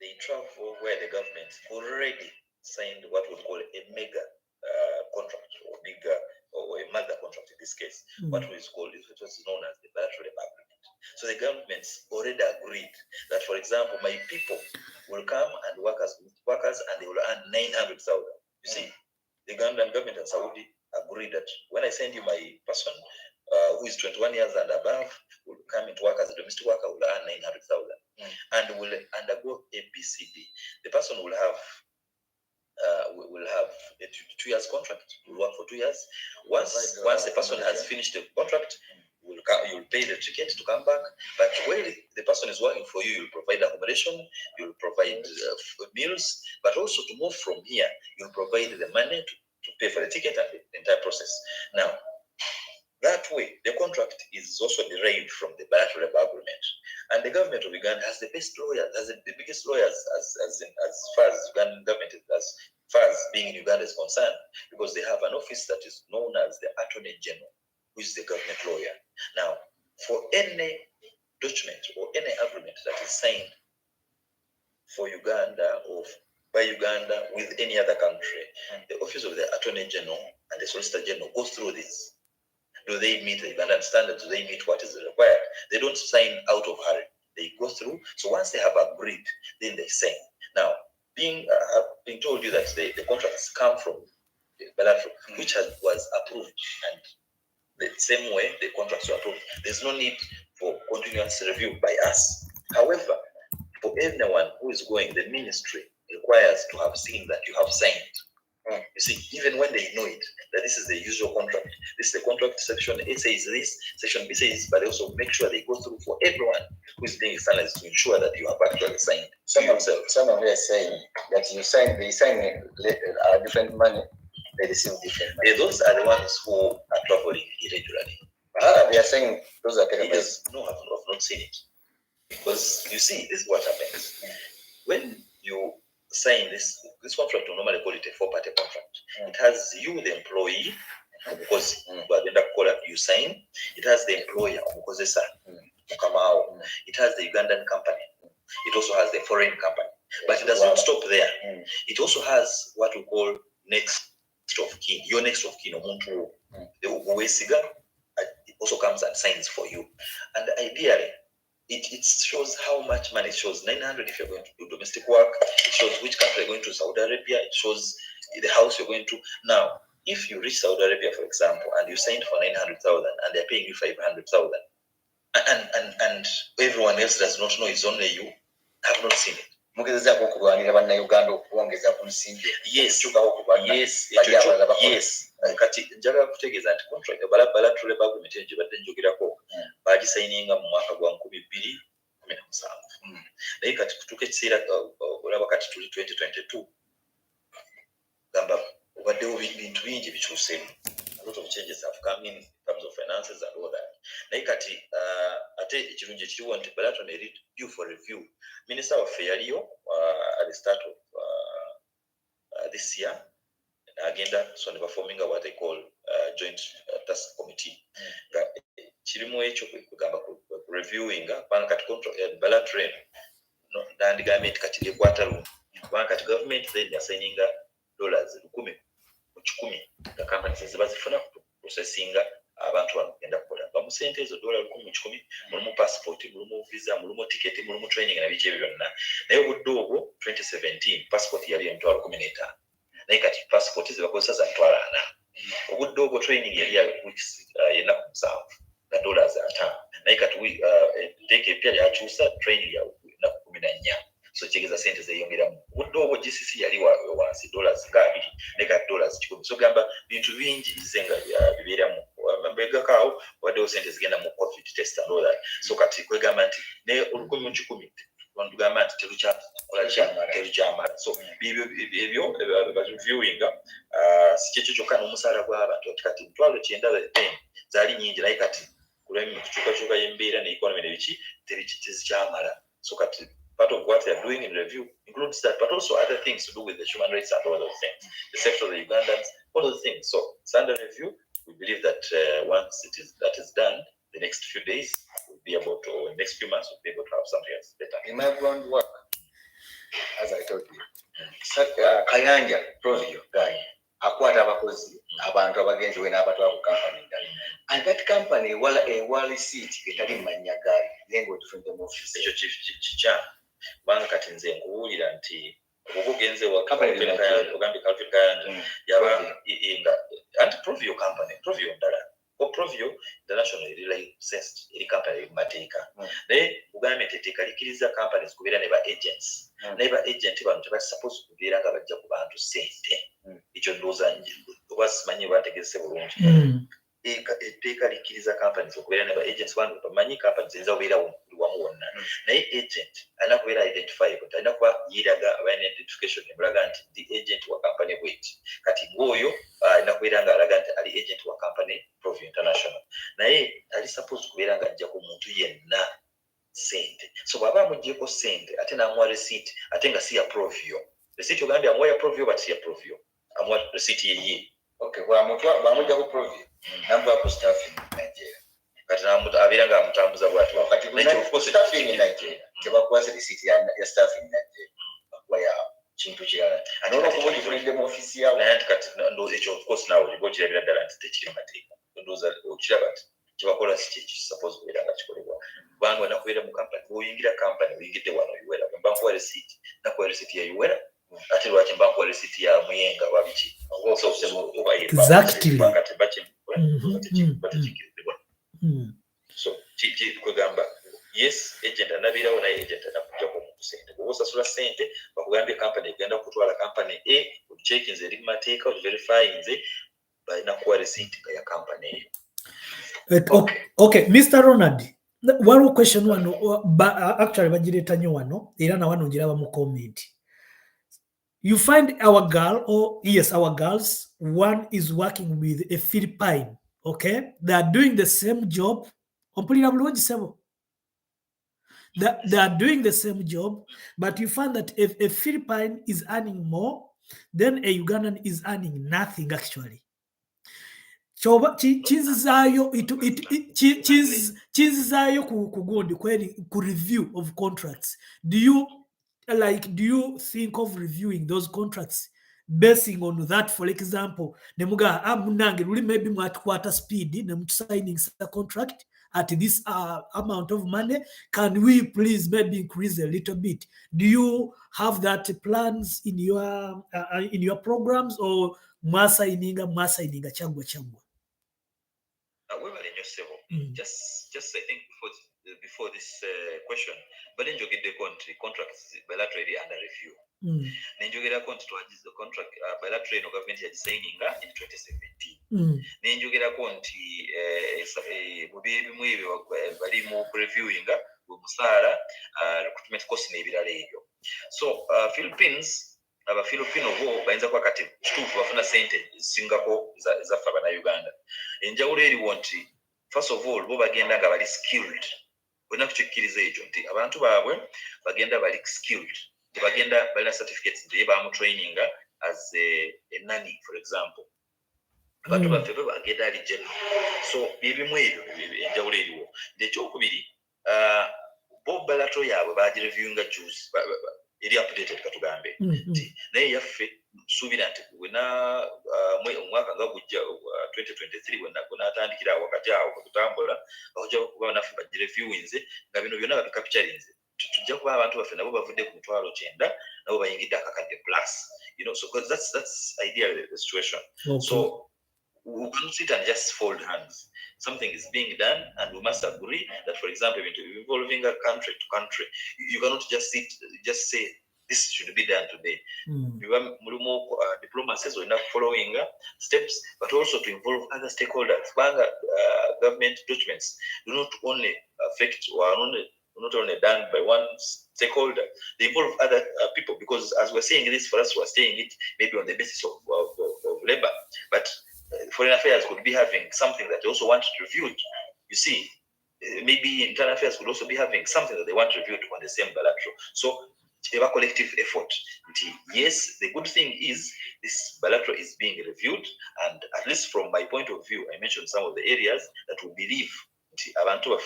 B: they travel where the government already signed what we call a mega contract, or bigger, or a mother contract in this case. What was called, it was known as the bilateral agreement. So the governments already agreed that, for example, my people will come and work as workers, and they will earn 900,000. You see, the Ugandan government and Saudi agreed that when I send you my person who is 21 years and above, will come into work as a domestic worker, will earn 900,000 and will undergo ABCD. The person will have a 2 years contract. Will work for 2 years. Once the person has finished the contract, you'll pay the ticket to come back. But while the person is working for you, you'll provide accommodation, you'll provide meals, but also to move from here, you'll provide the money to pay for the ticket and the entire process. Now, that way, the contract is also derived from the bilateral agreement. And the government of Uganda has the best lawyers, has the biggest lawyers as far as Ugandan government is, as far as being in Uganda is concerned, because they have an office that is known as the Attorney General, who is the government lawyer. Now, for any document or any agreement that is signed for Uganda or by Uganda with any other country, the office of the Attorney General and the Solicitor General goes through this. Do they meet the Ugandan standards? Do they meet what is required? They don't sign out of hurry. They go through. So once they have agreed, then they sign. Now, being told you that the contracts come from the bilateral, which was approved, and the same way the contracts were approved, there's no need for continuous review by us. However, for anyone who is going, the ministry requires to have seen that you have signed. You see, even when they know it, that this is the usual contract, this is the contract, section A says this, section B says, but they also make sure they go through for everyone who is being standards to ensure that you have actually signed.
C: Someone is saying that they sign different money, they receive different money.
B: Those are the ones who are traveling irregularly.
C: They are saying those are
B: yes, no, I've not seen it. Because you see, this is what happens. When you sign this contract, we normally call it a four-party contract. It has you, the employee, because you sign. It has the employer, it has the Ugandan company. It also has the foreign company. But it does not stop there. It also has what we call next of kin. Your next of kin, it also comes and signs for you. And ideally, it shows how much money. It shows 900 if you're going to do domestic work. It shows which country you're going to, Saudi Arabia. It shows the house you're going to. Now, if you reach Saudi Arabia, for example, and you signed for 900,000 and they're paying you 500,000, and everyone else does not know, it's only you. I have not seen it.
C: Mugezeza okukulwanira bannayuganda okuwongeza ku nsimbi.
B: Yes. Kati njagala kutegeeza nti contract bilateral agreement gye badde njogerako baagisayininga mu mwaka gwa 2017. Naye kati kutuuka ekiseera olaba kati tuli 2022 gamba obaddewo bintu bingi bikyuseemu. A lot of changes have come in terms of finances and all that. Naye kati ate ekirungi ekiriwo nti bilateral eri due for review. Minister waffe yaliyo at the start of this year. Agenda so never forming what they call joint task committee. Chirimu echo kugamba reviewing bank contract bilateral no and government kati quarter bank government then they are signing dollars 10 the companies zibazifuna processing abantu bagenda kukola bamusente ezo $10 10 mulimu passport mulimu visa mulimu ticket mulimu training na biche byonna naye buddogo 2017 passport yali $15. Naye kati passport zibakozesa za $4. Obuddogo training yali ya weeks yena kumusaavu na $5. Naye kati take epya yakyusa training ya na 14. So chegeza sente zeyongeramu. Obuddogo GCC yali wansi $2. Naye kati $10. So gamba bintu bingi izenga bibeeramu mbegakaawo waddewo sente zigenda mu covid test and all that. So kati kwegamba nti ne olukumi 10 tugamba nti terukyamala. So ebyo reviewing si kyekyo kyokka n'omusaala gw'abantu kati $9,000 zaali nyingi naye kati kulemu kukyukakyuka y'embeera ne economy nebiki tezikyamala. So kati part of what they are doing in review includes that, but also other things to do with the human rights and all those things, the safety of the Ugandans, all those things. So it's under review. We believe that once that is done, the next few days we'll be able to, or next few months we'll be able to have something else better.
C: In my groundwork, as I told you, Kayanja Provio guy, akwata abakozi abantu abagenzi we n'abatwala ku company ndala, and that company wala wali seat etali manya gari lengo different office
B: ekyo chicha banga kati nze nkuwulira nti obugenze wa
C: company
B: ogambi Calvin Kayanja yaba inga anti Provio company Provio ndala o Provio international licensed eri company mateeka naye government eteeka likiriza companies kubeera ne ba agents naye ba agent bantu tebali supposed kubeera nga bajja ku bantu sente ekyo ndowooza oba simanyi bategese bulungi etteeka likiriza companies okubeera ne ba agents bantu bamanyi companies eyinza kubeera wamu wonna naye agent alina kubeera identifiable alina kuba yiraga abalina identification emulaga nti the agent wa company bweti kati ng'oyo alina kubeera nga alaga nti ali agent wa company Provio International naye ali supposed kubeera nga ajja ku muntu yenna sente. So baba amuggyeko sente ate n'amuwa receipt ate nga si ya Provio. Receipt ogambye amuwa ya Provio but si ya Provio. Amuwa receipt ye.
C: Okay, bamuggyako Provio n'amuvaako staffing Nigeria.
B: Kati abeera nga amutambuza bw'atyo.
C: Kati of course staffing Nigeria tebakuwasa receipt ya staffing Nigeria bakuwa ya kintu kirala. N'olwokubulidde mu office yawo.
B: Naye kati ekyo of course naawe oliba okirabira ddala nti tekiri mateeka. Ndowooza okiraba nti kibakola si suppose kubeera nga kikolebwa. Kubanga nakubeera mu company oyingira company oyingidde wano UAERA mbankuwa receipt nakuwa receipt ya UAERA ate lwaki mbankuwa receipt ya muyenga wabiki
A: exactly
B: so kwegamba yes agent anabeerawo naye agent anakuggyako omuntu sente bw'oba osasula sente bakugambye company egenda kutwala company ogicekinze eri mateeka ogiverifyinze balina kuwa receipt nga ya company eyo.
A: Okay, Mr. Ronald, one question wano actually bagireeta nnyo wano era na wano njiraba mu comment. You find our girl, or yes, our girls, one is working with a Philippine, okay? They are doing the same job. They are doing the same job, but you find that if a Philippine is earning more, then a Ugandan is earning nothing actually. Chinzizayo kugundi ku review of contracts. Do you think of reviewing those contracts basing on that? For example, nemuga amunange ruli maybe mwatukwata speed signing a contract at this amount of money. Can we please maybe increase a little bit? Do you have that plans in your programs, or mwasaininga changwa?
B: Just I think before this question, but then you get the contracts bilaterally under review. Nenjogera the contract bilaterally no government had signing in 2017. Nenjogera konti mu bimu ebyo bali mu reviewing musala recruitment cost n'ebirala ebyo. So Philippines Filipino bo bayinza kwa kati kituufu bafuna sente singako zaffe abannayuganda. Enjawulo eriwo nti first of all bo bagenda nga bali skilled. Olina kukikkiriza ekyo nti abantu baabwe bagenda bali skilled. Bagenda balina certificates nti baamu training as a nanny for example. Abantu baffe bagenda ali general. So bibimu ebyo enjawulo eriwo. Ekyokubiri bo bilateral yaabwe bagireviewinga juice eri updated katugambe naye yaffe suubira nti wena omwaka nga gujja 2023 wena atandikira wakati awo kutambula ojja kuba naffe bagireviewinze nga bino byonna babikapitalinze tujja kuba abantu baffe nabo bavudde ku 9,000 nabo bayingidde akakadde plus so that's ideally the situation. So we can't sit and just fold hands. Something is being done, and we must agree that, for example, involving a country to country, you cannot just say this should be done today. Diplomacies are not following steps, but also to involve other stakeholders. Government documents do not only affect or are not only done by one stakeholder, they involve other people, because as we're saying this, for us, we're saying it maybe on the basis of labor, but Foreign Affairs could be having something that they also want reviewed. You see, maybe Internal Affairs could also be having something that they want reviewed on the same bilateral. So, a collective effort. Yes, the good thing is this bilateral is being reviewed, and at least from my point of view, I mentioned some of the areas that we believe abantu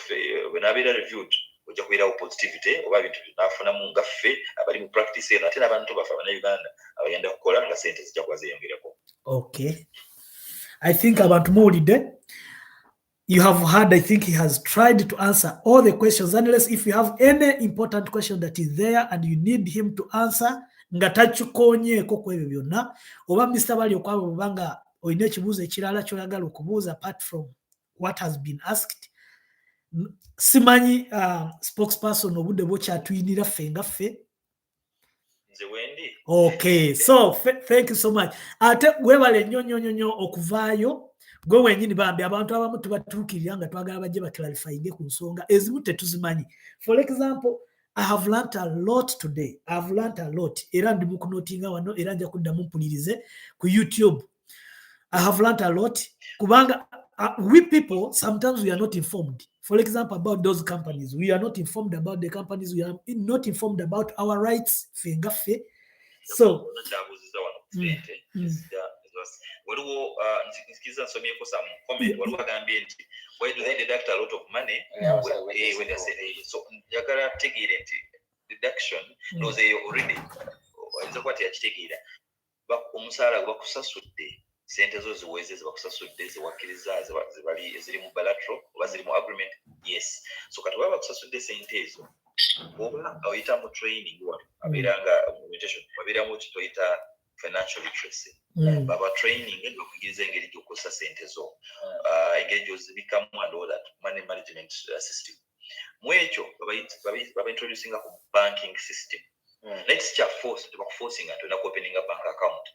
B: when I reviewed. Ojja kubeerawo positivity oba bintu binafunamu nga ffe abali mu practice eno ate n'abantu baffe abannayuganda abagenda kukola nga sente zijja kuba zeeyongerako.
A: Okay. I think abantu muwulidde. You have heard, I think he has tried to answer all the questions, unless if you have any important question that is there and you need him to answer, nga takikonyeeko ku ebyo byonna, oba Mr. Balyokwabo bubanga olina ekibuuzo ekirala ky'oyagala okubuuza apart from what has been asked. Simanyi spokesperson obudde bwokyatuyinira ffe nga ffe. Okay, so thank you so much. Ate webale nnyo okuvaayo gwe wenyini bambi abantu abamu tubatuukirira nga twagala bajje baklarifyinge ku nsonga ezimu tetuzimanyi. For example, I have learnt a lot today. Era ndi mukunotinga wano era nja kuddamu mpulirize ku YouTube. I have learnt a lot kubanga we people sometimes we are not informed. For example, about those companies, we are not informed about the companies. We are not informed about our rights. So,
B: why do they deduct a lot of money when they say so? Deduction knows they already. Sente zo ziweze zibakusasudde ziwakkiriza ziri mu bilateral oba ziri mu agreement. Yes, so kati baba bakusasudde sente ezo oba oyita mu training wano abeeranga orientation wabeeramu kitoyita financial literacy baba training bakuyigiriza engeri gy'okozesa sente zo engeri gy'ozibikamu and all that money management system mu ekyo baba introducinga ku banking system. Let's just force nga tuna opening a bank account.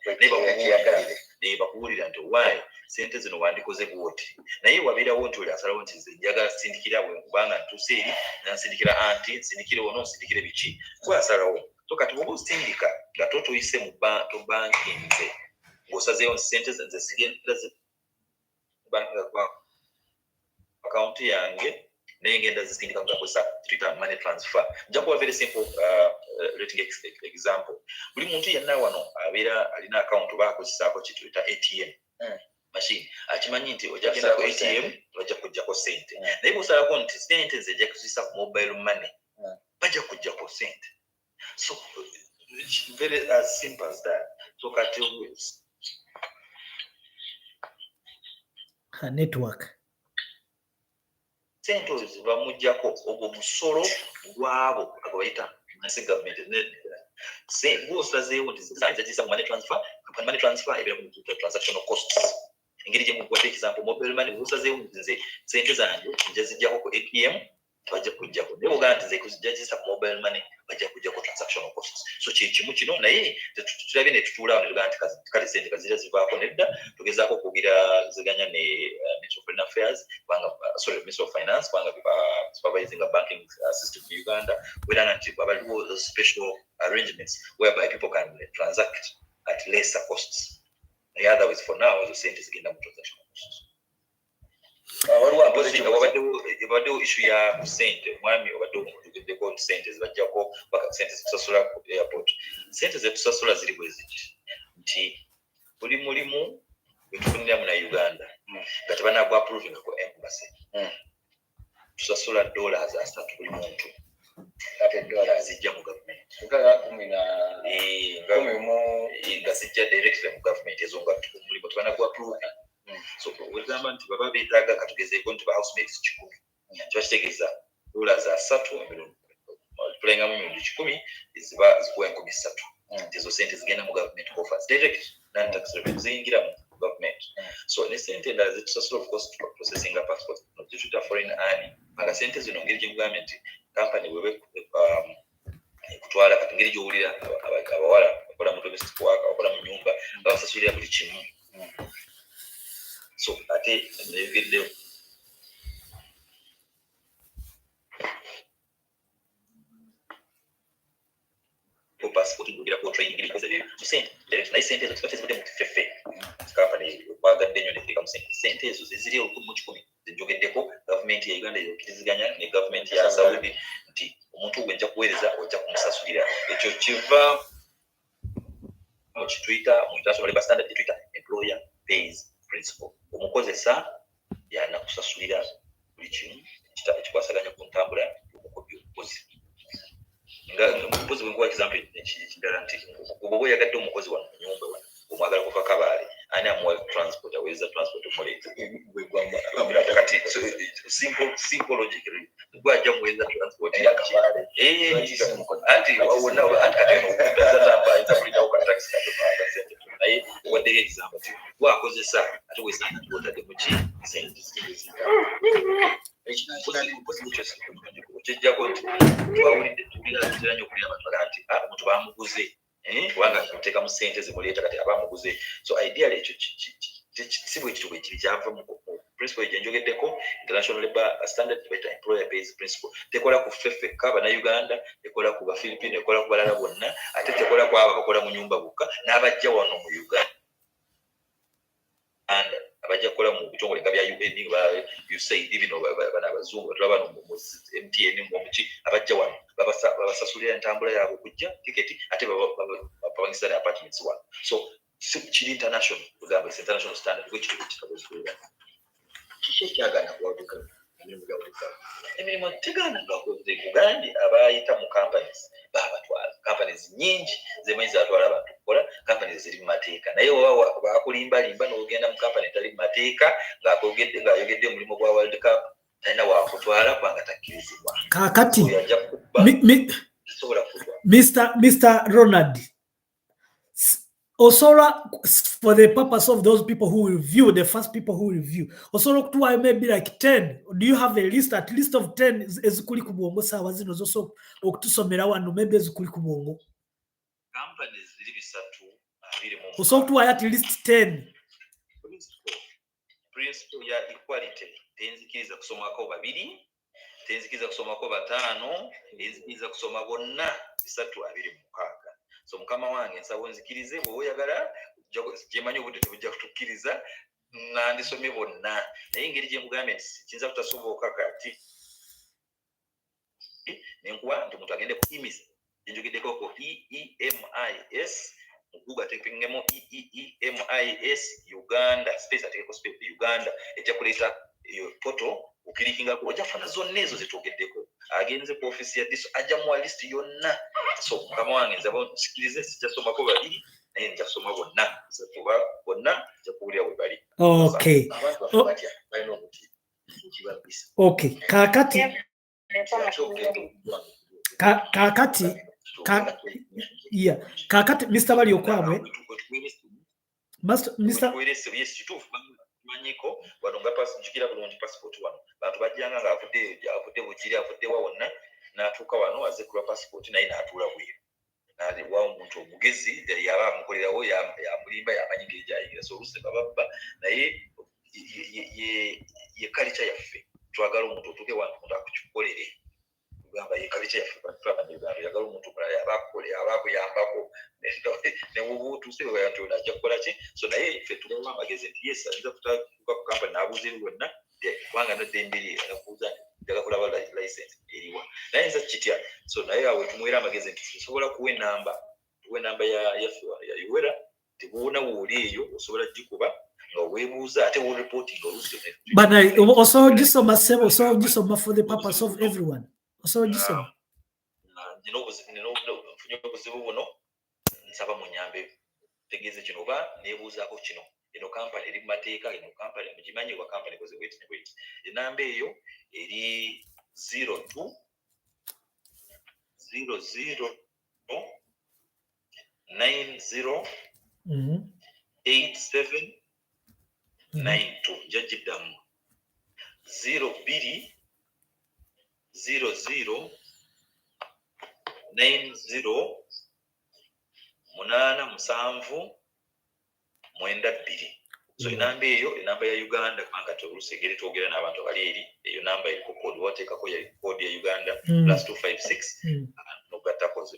B: Bakuwulira nti why sente zino wandikoze bwoti naye wabeerawo nti oli asalawo nti nze njagala sindikira bwe kubanga ntuuse eri nansindikira anti nsindikire ono nsindikire biki gwasalawo so kati bwoba osindika nga toyise mu banki nze ng'osazeewo sente nze sigenda bank account yange naye ngenda zisindika mugakozesa twitter money transfer. Nja kuba very simple rating example. Buli muntu yenna wano abeera alina account oba akozesaako kituyita ATM machine akimanyi nti ojja kugenda ku ATM ojja kujjako sente naye bw'osalako nti sente nze ejja kuzisa ku mobile money bajja kujjako sente. So very as simple as that. So kati
A: network
B: sente ozo ziva mujjako ogwo musolo gwabo agabayita nasi government gw'osazeewo nti zisa money transfer ebeera ku transactional costs engeri gye mukwata example mobile money busazeewo nze sente zange nja zijjako ku ATM bajja kujjako naye bwogamba nti nze kuzijjagisa ku mobile money bajja kujjako transactional costs so kyekimu kino naye tulabye ne tutuulaawo ne tugamba nti kale sente kazira zivaako nedda tugezaako okugiraziganya ne Ministry of Foreign Affairs Ministry of Finance kubanga supervising a banking system in Uganda wera nti waliwo special arrangements whereby people can transact at lesser costs. The other is for now the sente zigenda mu transactional costs. Waliwo issue ya sente mwami obadde omutugeddeko nti sente zibajjako sente zitusasula ku airport. Sente zetusasula ziri bwe ziti nti buli mulimu wetufuniramu na Uganda nga tebanagwa approving ku embassy tusasula $3 buli muntu ate $1 zijja mu government nga zijja directly mu government ezo nga mulimu tebanagwa approving. So wegamba nti baba beetaaga katugezeeko nti ba housemates 100 kiba kitegeeza $3 tulengamu emirundi 10 ziba zikuwa 3,000 ezo sente zigenda mu government coffers direct non-tax revenue ziyingira mu government. So ne sente endala zetusasula of course processing a passport zetuta foreign earning nga sente zino ngeri gye mugambye nti company bwebe kutwala kati ngeri gy'owulira abawala bakola mu domestic work bakola mu nyumba babasasulira buli kimu. So ate nayogeddewo ko passport ngirako training ngirikoze sente naye sente ezo tuba tezibadde mu ffeffe company bagadde nnyo neteeka mu sente ezo zeziri mu 10 zenjogeddeko gavumenti ya Uganda eyokiriziganya ne gavumenti ya Saudi nti omuntu gwe nja kuweereza ojja kumusasulira ekyo kiva mu kituyita mu international labour standard kituyita employer pays principle. Omukozesa yanakusasulira buli kimu ekikwasaganya ku ntambula y'omukopi omukozi nga omukozi bwe nkuwa example ekirala nti oba oyagadde omukozi wano mu nyumba wano omwagala kuva Kabaale ani amuwa transport aweza transport omuleeta kati simple logically gwajja muweza transport anti wonna atizatambaizakulinawo ka taxi katobaasente naye waddeko example ti gwakozesa ate wesanga tuotadde muki sente kijjako nti twawulidde tuwuliranye okulira abatwala nti omuntu bamuguze kubanga tuteeka mu sente zimuleeta kati abamuguze. So ideally ekyo si bwe kityo bwe kiri kyava mu principle gye njogeddeko international labour standard baita employer pays principle tekola ku ffeffe Bannayuganda tekola ku Bafilipino tekola ku balala bonna ate tekola ku abo bakola mu nyumba bukka n'abajja wano mu Uganda abajja kukola mu bitongole nga bya UN ba USAID bino bana abazungu tulaba no mu MTN mu muki abajja wano babasasulira entambula yaabwe okujja tiketi ate babangisira apartments wano. So kiri international kugamba international standard which kitabuzuula kiki kyagana kuwaduka emirimu tegana ngakoze kugandi abayita mu companies babatwala companies nyingi zemanyi zatwala abantu kukola companies ziri mu mateeka naye oba bakulimbalimba n'ogenda mu company etali mu mateeka ng'ayogedde omulimu gwa World Cup talina wakutwala kubanga takkirizibwa
A: kakati Mr. Ronald Osola, for the purpose of those people who review, the first people who review, Osola to maybe like 10. Do you have a list, at least of 10 ezikuli kubongo sawa zino zoso okutusomera wano maybe ezikuli kubongo?
B: Companies ziri bisatu abiri mu.
A: Osola to at least 10.
B: Principle ya equality tenzikiriza kusomako babiri, tenzikiriza kusomako batano, tenzikiriza kusoma bonna bisatu abiri mu mukaaga. So mukama wange nsabo nzikirize bwe oyagala jemanyi obudde tebujja kutukkiriza nandisomye bonna naye engeri gye mugambye nti kiyinza kutasoboka kati nenkuwa nti omuntu agende ku EMIS enjogeddeko ko EEMIS muguga tekingemo EEMIS Uganda space atekeko space Uganda ejja kuleeta eyo poto ukirikingako ojja kufuna zonna ezo zetogeddeko agenze ku ofisi ya diso ajja mu list yonna. So kama wange nzabo nsikirize sijasomako babiri naye njasoma bonna zatuba bonna jakuulira bwe bali.
A: Okay. Okay. Kakati yeah. Kakati Mr. Bali okwamwe Mr.
B: manyiko wano nga njukira bulungi passport wano bantu bajjanga nga avudde bugiri avudde wa wonna n'atuuka wano azze kulwa passport naye n'atuula bweru nali wa omuntu omugezi yaba amukolerawo yamulimba yamanyi ngeri gyayingira so oluusi bababba naye ye culture yaffe twagala omuntu otuuke wano omuntu akukikolere kugamba ye culture yaffe yagala omuntu mulala yabaakuyambako newubuutuuse webayati ono ajja kukola ki so naye ffe tulewa amagezi nti yes ayinza kutatuuka ku kampani n'abuuza ebi byonna kubanga naddembe lye nakubuuza nti njaga kulaba license eriwa naye ayinza kitya so naye awe tumuweera amagezi nti tusobola kuwa enamba yaffe ya UAERA tebuwona wooli eyo osobola gikuba nga weebuuza ate woreporting oluusi
A: but osobola gisoma ssebo osobola gisoma for the purpose of everyone osobola gisoma
B: nfunye obuzibu buno nsaba munyambe tegeeze kino oba neebuuzaako kino eno kampani eri mu mateeka eno kampani mugimanyi oba kampani ekoze bweti ne bweti enamba eyo eri 02 00 90 87 92 jajiddamu 02 00 90 87 92 so enamba eyo enamba ya Uganda kubanga tolusegere twogera n'abantu bali eri eyo namba eriko kodi wateekako ya kodi ya Uganda +256 nogattako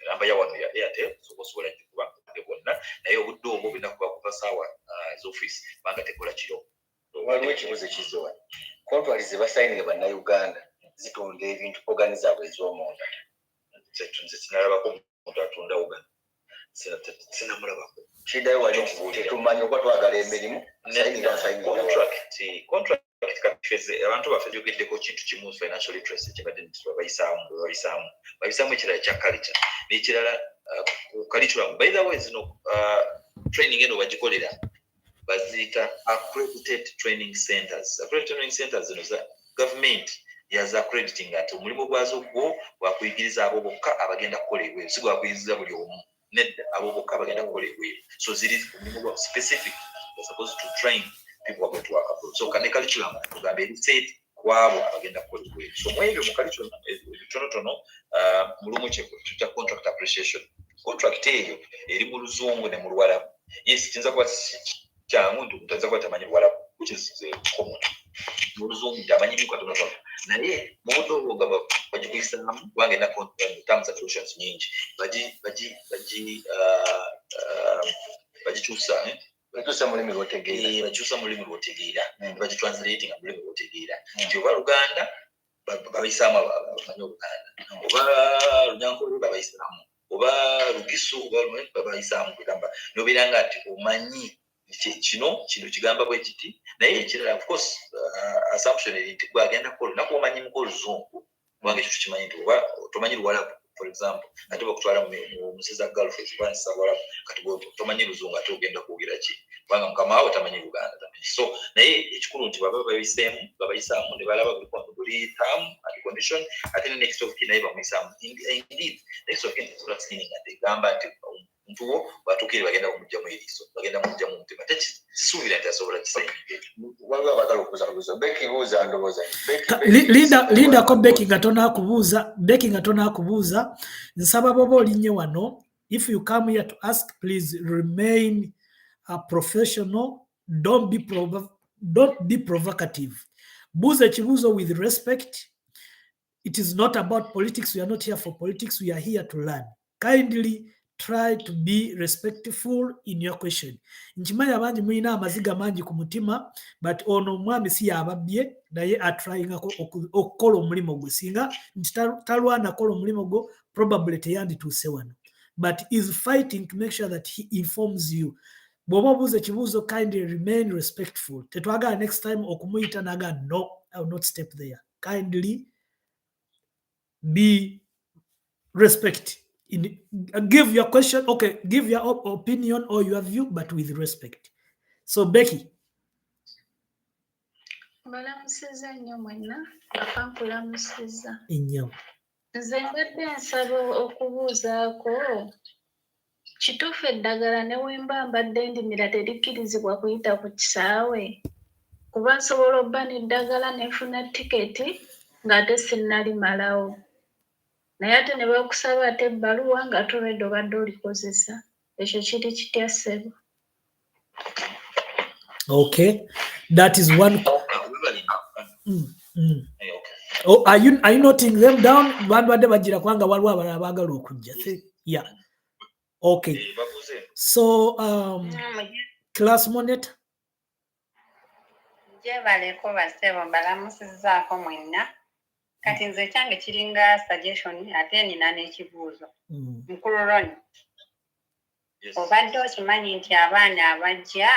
B: enamba ya wano ya Airtel sobola gikuba bonna naye obudde obwo bina kuba kuva saawa ez'office kubanga tekola kiro
C: waliwo ekibuzo ekizowa kontwali ze basayininga bannayuganda zitunda ebintu pogani zaabwe ez'omunda
B: nze sinalabako omuntu atunda Uganda sinamulabako
C: kidayo wali tetumanyi oba twagala emirimu
B: contract abantu baffe jogeddeko kintu kimu financial literacy kyebadde bayisaamu ekirala kya culture n'ekirala curriculum by the way zino training eno bagikolera baziyita accredited training centers zino za government yaza accrediting ati omulimu gwazo gwo gwakuyigiriza abo bokka abagenda kukola ebweru si gwakuyigiriza buli omu nedda abo bokka abagenda kukola ebweru so ziri omulimu gwa specific they're supposed to train people are going to work abroad so kane curriculum tugambe eri set kwabo abagenda kukola ebweru so mwebyo mu curriculum ebitonotono mulimu kyekutya contract appreciation contract eyo eri mu luzungu ne mu Luwarabu yes kinza kuba kyangu nti omuntu ayinza kuba tamanyi Luwarabu which is common mu luzungu tamanyi biko tonotono naye mu budde obwo nga bagikuyisaamu kubanga ena terms and conditions nyingi
C: bakyusa mulimi
B: lwotegeera bagitranslating mulimi lwotegeera nti oba Luganda babayisaamu abamanyi Oluganda oba Lunyankole babayisaamu oba Lugisu babayisaamu kugamba nobeera nga ati omanyi kino kigamba bwe kiti naye ekirala of course assumption eri nti gwagenda kukola naku omanyi muko Oluzungu kubanga ekyo tukimanyi nti oba tomanyi Luwarabu for example ate bakutwala mu museza Gulf kubanisa Luwarabu kati tomanyi Luzungu ate ogenda kwogera ki kubanga mukama wawe tamanyi Luganda tamanyi so naye ekikulu nti baba babayisaamu ne balaba buli term and condition ate ne next of kin naye bamuyisaamu indeed next of kin is screening ate gamba nti ntuwo batukiri bagenda kumujjamu eriiso bagenda kumujjamu mutima tekisuubira nti asobola kisenge
C: waliwo abagala okubuuza Becky buuza ndowooza
A: lindako Becky nga tonaakubuuza nsaba bwoba olinnye wano if you come here to ask please remain professional don't be provocative buuza ekibuuzo with respect it is not about politics we are not here for politics we are here to learn kindly try to be respectful in your question nkimanyi abangi mulina amaziga mangi ku mutima but ono omwami si yababbye naye atryingako okukola omulimu gwe singa nti talwana kola omulimu gwo probably teyandituuse wano but is fighting to make sure that he informs you bw'oba obuuza ekibuuzo kindly remain respectful tetwagala next time okumuyita naga no I will not step there kindly be respect give your question okay give your opinion or your view but with respect so Becky
D: balamusiza nnyo mwenna akankulamusiza
A: nnyo
D: nze mbadde nsaba okubuuzaako kituufu eddagala ne wemba mbadde ndimira terikkirizibwa kuyita ku kisaawe kuba nsobola obba n'eddagala nefuna tiketi ng'ate sinnalimalawo. Naye ate ne bakusaba ate ebbaluwa ng'ate olwedde obadde olikozesa. Ekyo kiri kitya ssebo?
A: Okay, that is one. Oh, are you noting them down? Yeah. Okay. So class monitor.
E: Gyebaleko basebo mbalamusizzaako mwenna. Kati nze kyange kiringa suggestion ate nina n'ekibuuzo. Mukulu Ronald. Obadde okimanyi nti abaana abajja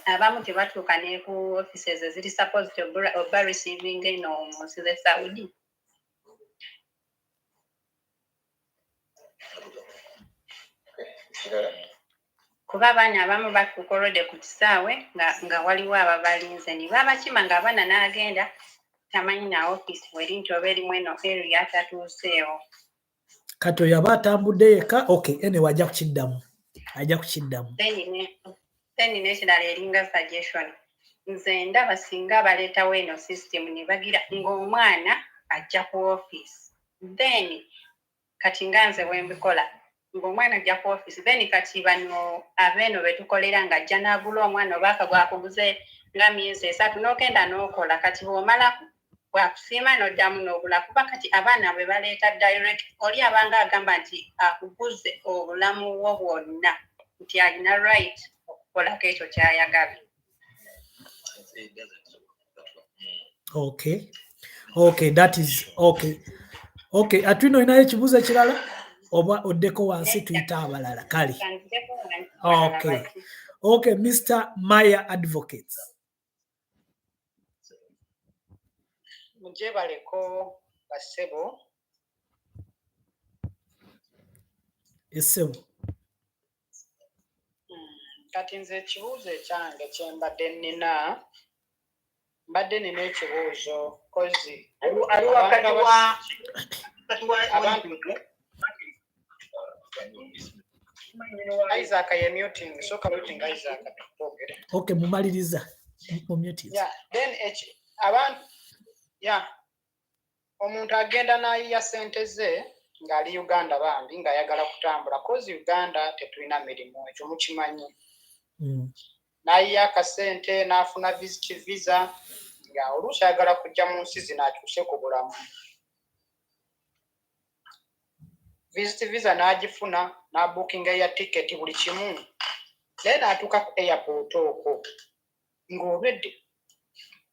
E: abamu tebatuuka ne ku offices eziri supposed oba receiving eno munsi ze Saudi. Kuba abaana abamu batuukolodde ku kisaawe nga waliwo ababalinze ne babakima ng'abaana n'agenda tamanyi na office weri nti oba erimu eno area tatuuseewo.
A: Kati oyo aba atambudde yekka. Okay, anyway, ajja kukiddamu.
E: Then nekirala eringa suggestion. Nze ndaba singa baleetawo eno system ne bagira ng'omwana ajja ku office. Then kati nga nze bwe mbikola ng'omwana ajja ku office. Then kati bano abeeno betukolera ng'ajja n'agula omwana oba akagwakuguze nga myezi 3 n'ogenda n'okola. Kati bw'omala bwakusiima n'oddamu n'ogula. Kuba kati abaana bwe baleeta direct oli abanga agamba nti akuguze obulamu bwo bwonna nti alina right okukolako ekyo ky'ayagala.
A: Okay, that is okay. Okay, Atwino inayo ekibuuzo ekirala oba oddeko wansi tuyita abalala kale. Okay, Mr. Maya Advocates.
F: Mugyebaleko basebo.
A: Essebo.
F: Kati nze ekibuuzo ekyange kye mbadde nina ekibuuzo kozi ali wakati wa Isaac ye muting soka muting Isaac.
A: Okay, mumaliriza muting.
F: Yeah, then abantu omuntu agenda n'ayiya ssente ze ng'ali Uganda bambi ng'ayagala kutambula kozi Uganda tetulina mirimu ekyo mukimanyi. N'ayiya akasente n'afuna visit visa nga oluusi ayagala kujja mu nsi zino akyuse ku bulamu. Visit visa n'agifuna n'abookinga ya ticket buli kimu. Then atuuka ku airport okwo ng'obedde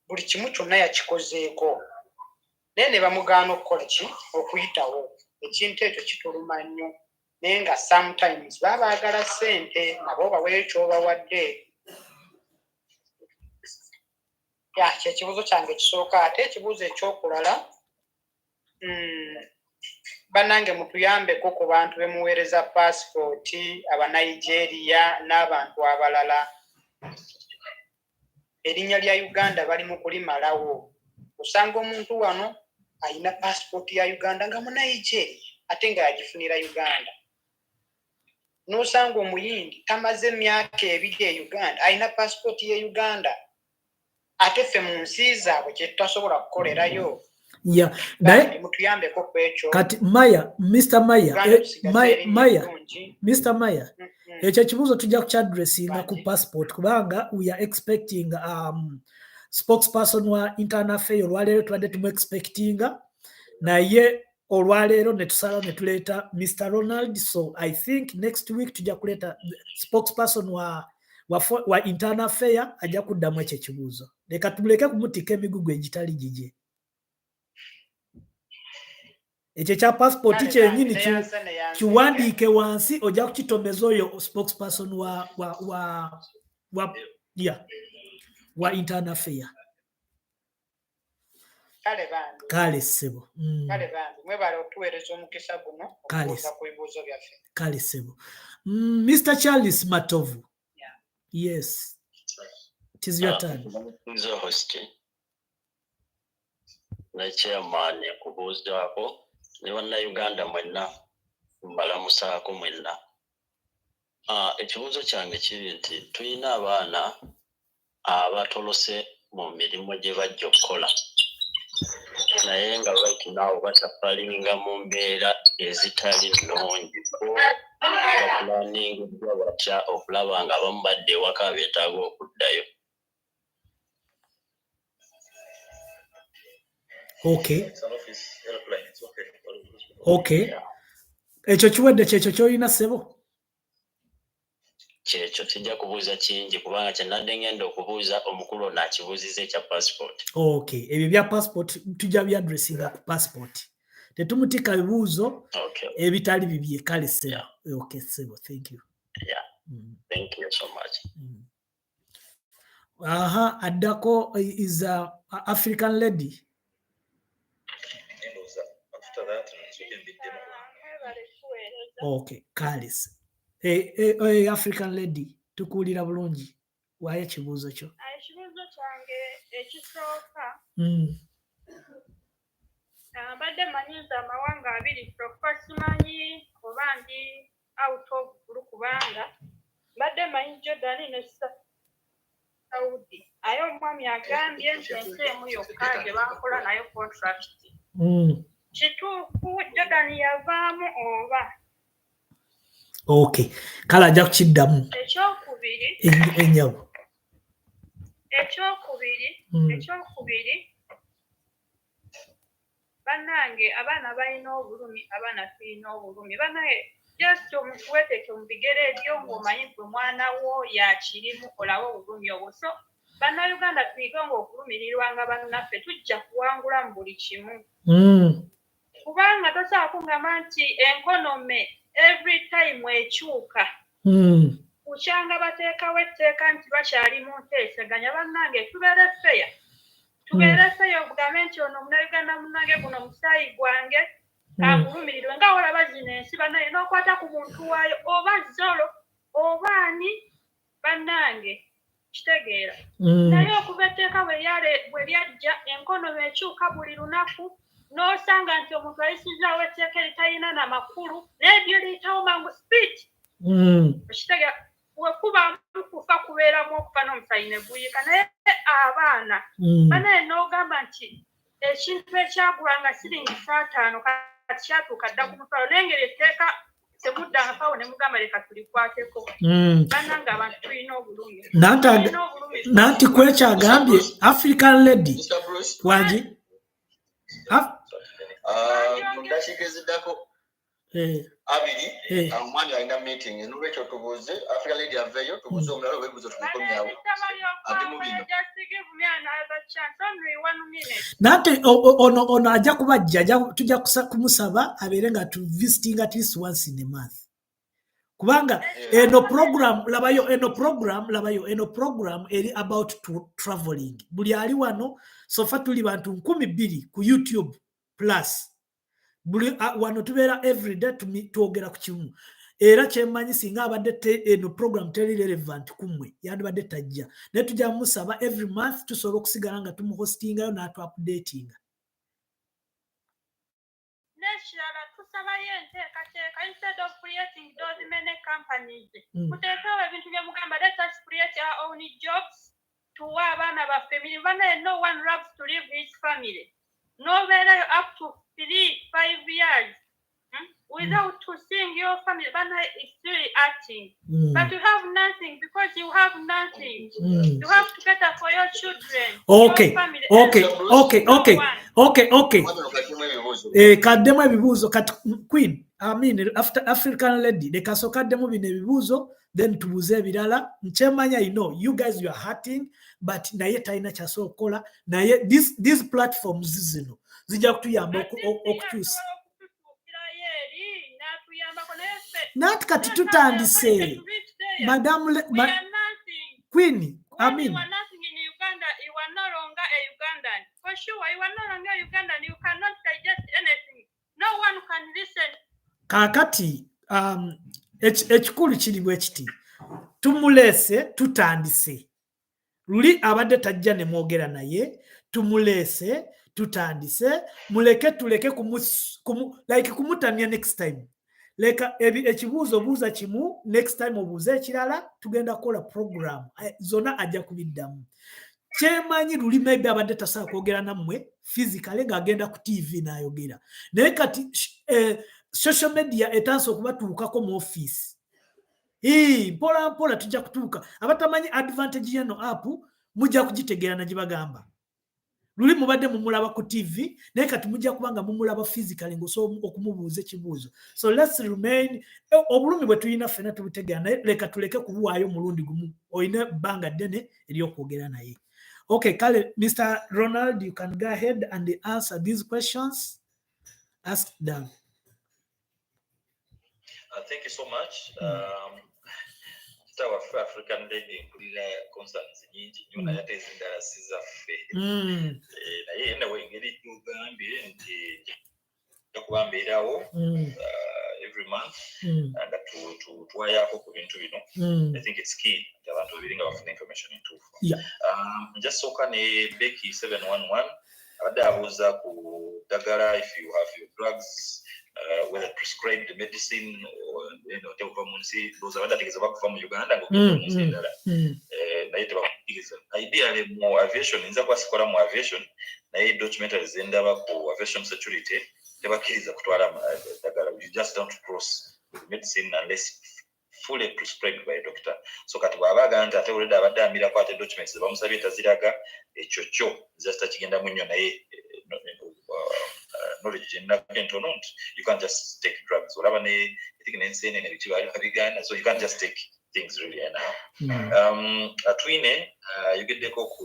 F: buli kimu kyonna yakikozeeko. Naye ne bamugaana okukola ki okuyitawo. Ekintu ekyo kituluma nnyo naye nga sometimes baba baagala ssente nabo bawe ekyobawadde. Kyekibuuzo kyange kisooka. Ate ekibuuzo ekyokulala bannange mutuyambeko ku bantu bemuweereza paasipooti aba Nigeria n'abantu abalala. Erinnya lya Uganda bali mu kulimalawo. Osanga omuntu wano alina paasipooti ya Uganda nga mu Nigeria ate nga yagifunira Uganda. N'osanga omuyindi tamaze emyaka 2 e Uganda alina paasipooti ye Uganda ate ffe mu nsi zaabwe kye tutasobola kukolerayo.
A: Yeah,
F: mutuyambeko ku ekyo.
A: Kati Mr. Maya, ekyo ekibuuzo tujja kukyadressinga ku passport kubanga we are expecting spokesperson wa internal affairs olwaleero tubadde tumu expectinga naye olwaleero ne tusala ne tuleeta Mr. Ronald. So I think next week tujja kuleeta spokesperson wa internal affairs ajja kuddamu ekyo ekibuuzo. Leka tumuleke kumutika emigugu egitali gigye. Ekyo kya passport kyennyini kiwandiike wansi ojja kukitomeza oyo spokesperson wa internal affairs. Kale ssebo.
F: Kale bambi mwebale otuweereza omukisa guno okubuuza ku bibuuzo byaffe.
A: Kale ssebo. Mr. Charles Matovu. Yes. It is your turn.
G: Nze host. Na chairman kubuuzaako ne bonna Uganda mwenna mbalamusaako mwenna. Ekibuuzo kyange kiri nti tulina abaana abatolose mu mirimu gye bajja okukola naye nga right now batafalinga mu mbeera ezitali nnungi bapulaningiddwa batya okulaba nga abamu badde ewaka beetaaga okuddayo.
A: Okay. Ekyo kiwedde kyekyo ky'olina ssebo?
G: Kyekyo tijja kubuuza kingi kubanga kyenadde ngenda okubuuza omukulu ono akibuuziza ekya passport.
A: Okay, ebyo bya passport tujja byadressinga ku passport. Tetumutika bibuuzo ebitali bibye kale ssebo. Okay, ssebo, thank you.
G: Yeah. Thank you so much.
A: Addako is a African lady.
B: After that,
A: okay, Kalis. African lady, tukuulira bulungi. Waayo ekibuuzo kyo.
H: Ekibuuzo kyange ekisooka. Mbadde manyiza amawanga abiri kyokka simanyi oba ndi out of kubanga mbadde manyi Jordan ne Saudi. Aye omwami agambye nti ensi emu yokka gye bakola nayo contract. Kituufu Jordan yavaamu oba?
A: Okay, kale ajja kukiddamu.
H: Ekyokubiri.
A: Ennyabo.
H: Ekyokubiri. Bannange abaana balina obulumi, abaana tulina obulumi. Bannange just omuntu weeteeke mu bigere ebyo ng'omanyi gwe mwana wo yakirimu olawo obulumi obwo. So bannayuganda tuyigenga okulumirirwanga bannaffe tujja kuwangula mu buli kimu. Kubanga tosobola kungamba nti enkonome every time ekyuka. Kukyanga bateekawo etteeka nti bakyali mu nteeseganya. Bannange tubeere feya. Tubeere feya obugambe nti ono Munnayuganda munnange guno musaayi gwange agulumirirwe nga olaba zino ensi bannange n'okwata ku muntu waayo oba zolo oba ani bannange kitegeera. Naye okuva etteeka bwe lyajja enkonome ekyuka buli lunaku n'osanga nti omuntu ayisizaawo etteeka eritalina n'amakulu n'ebyo liyitawo mangu speed. Ekitegeera wekuba kufa kubeeramu okufa n'omusaayi ne guyika naye abaana banaye n'ogamba nti ekintu ekyagulanga siringi 5 kati kyatuuka dda ku mutwalo n'engeri etteeka temuddangako ne mugamba leka tulikwateko. Bannange abantu tulina obulumi.
A: Nanti kwekyagambye African lady wangi
C: mundakiika eziddako abiri omwami alina meeting n'olwekyo tubuuze African lady aveeyo tubuuze omulala oba ebibuuzo tubikomyawo ate mu bino.
A: Nanti ono ajja kubajja tujja kumusaba abeere nga tu visiting at least once in a month. Kubanga eno program eri about traveling. Buli ali wano sofa tuli bantu 200 ku YouTube plus. Buli wano tubeera everyday tuogera ku kimu. Era kyemmanyi singa abadde eno program teri relevant kumwe yandibadde tajja. Naye tujja musaba every month tusobola okusigala nga tumuhostingayo n'atu updatinga.
H: Nekirala tusabayo enteekateeka instead of creating those many companies. Muteekewo ebintu bye mugamba let us create our own jobs tuwa abaana baffe emirimu. Banaye no one loves to leave his family. Nobeerayo up to 3-5 years without seeing your family. Banaye is still acting. But you have nothing because you have nothing. You have to cater for your children.
A: Kaddemu ebibuuzo kati Queen after African lady leka sokaddemu bino ebibuuzo then tubuuze ebirala. Nkyemanya I know you guys you are hurting but naye talina kyasobola okukola naye these platforms zino zijja kutuyamba okukyusa. Nanti kati tutandise Madam Queen
H: You are nothing in Uganda, you are no longer a Ugandan. For sure, you are no longer a Ugandan. You cannot digest anything. No one can listen.
A: Kakati ekikulu kiri bwe kiti tumulese tutandise. Luli abadde tajja ne mwogera naye tumulese tutandise muleke tuleke kumutania next time. Leka ekibuuzo buuza kimu next time obuuze ekirala tugenda kukola program zona ajja kubiddamu. kyemanyi luli maybe abadde tasobola kwogera nammwe physically ng'agenda ku TV n'ayogera naye kati social media etanse okubatuukako mu office mpola mpola tujja kutuuka abatamanyi advantage y'eno app mujja kugitegeera na gye bagamba luli mubadde mumulaba ku TV naye kati mujja kubanga mumulaba physically ng'osobola okumubuuza ekibuuzo so let's remain obulumi bwe tulina ffena tubutegeera naye leka tuleke kubuwaayo mulundi gumu olina bbanga ddene ery'okwogera naye. Okay, Kale, Mr. Ronald, you can go ahead and answer these questions. Ask them.
B: Thank you so much. Our African lady kulira concerns nyingi nyo naye ate ezindala sizaffe. Naye nawe engeri gy'ogambye nti okuba mbeerawo every month and tuwayaako ku bintu bino. I think it's key nti abantu babiri nga bafuna information entuufu. Njasooka ne Becky 711 abadde abuuza ku ddagala if you have your drugs whether prescribed medicine or tekuva mu nsi those abadde ategeeza bakuva mu Uganda ng'ogenda mu nsi endala naye tebakukkiriza. Ideally mu aviation nza kwasikola mu aviation naye documentary zendaba ku aviation security tebakkiriza kutwala ddagala. You just don't cross with medicine unless fully prescribed by a doctor. So kati bw'abaga nti ate oleda abadde amirako ate documents ze bamusabye taziraga ekyo kyo zasta kigenda mu nnyo naye knowledge gyenako entono nti you can't just take drugs. Olaba ne I think n'enseene ebiki babigana so you can't just take things really now. Atwine yogeddeko ku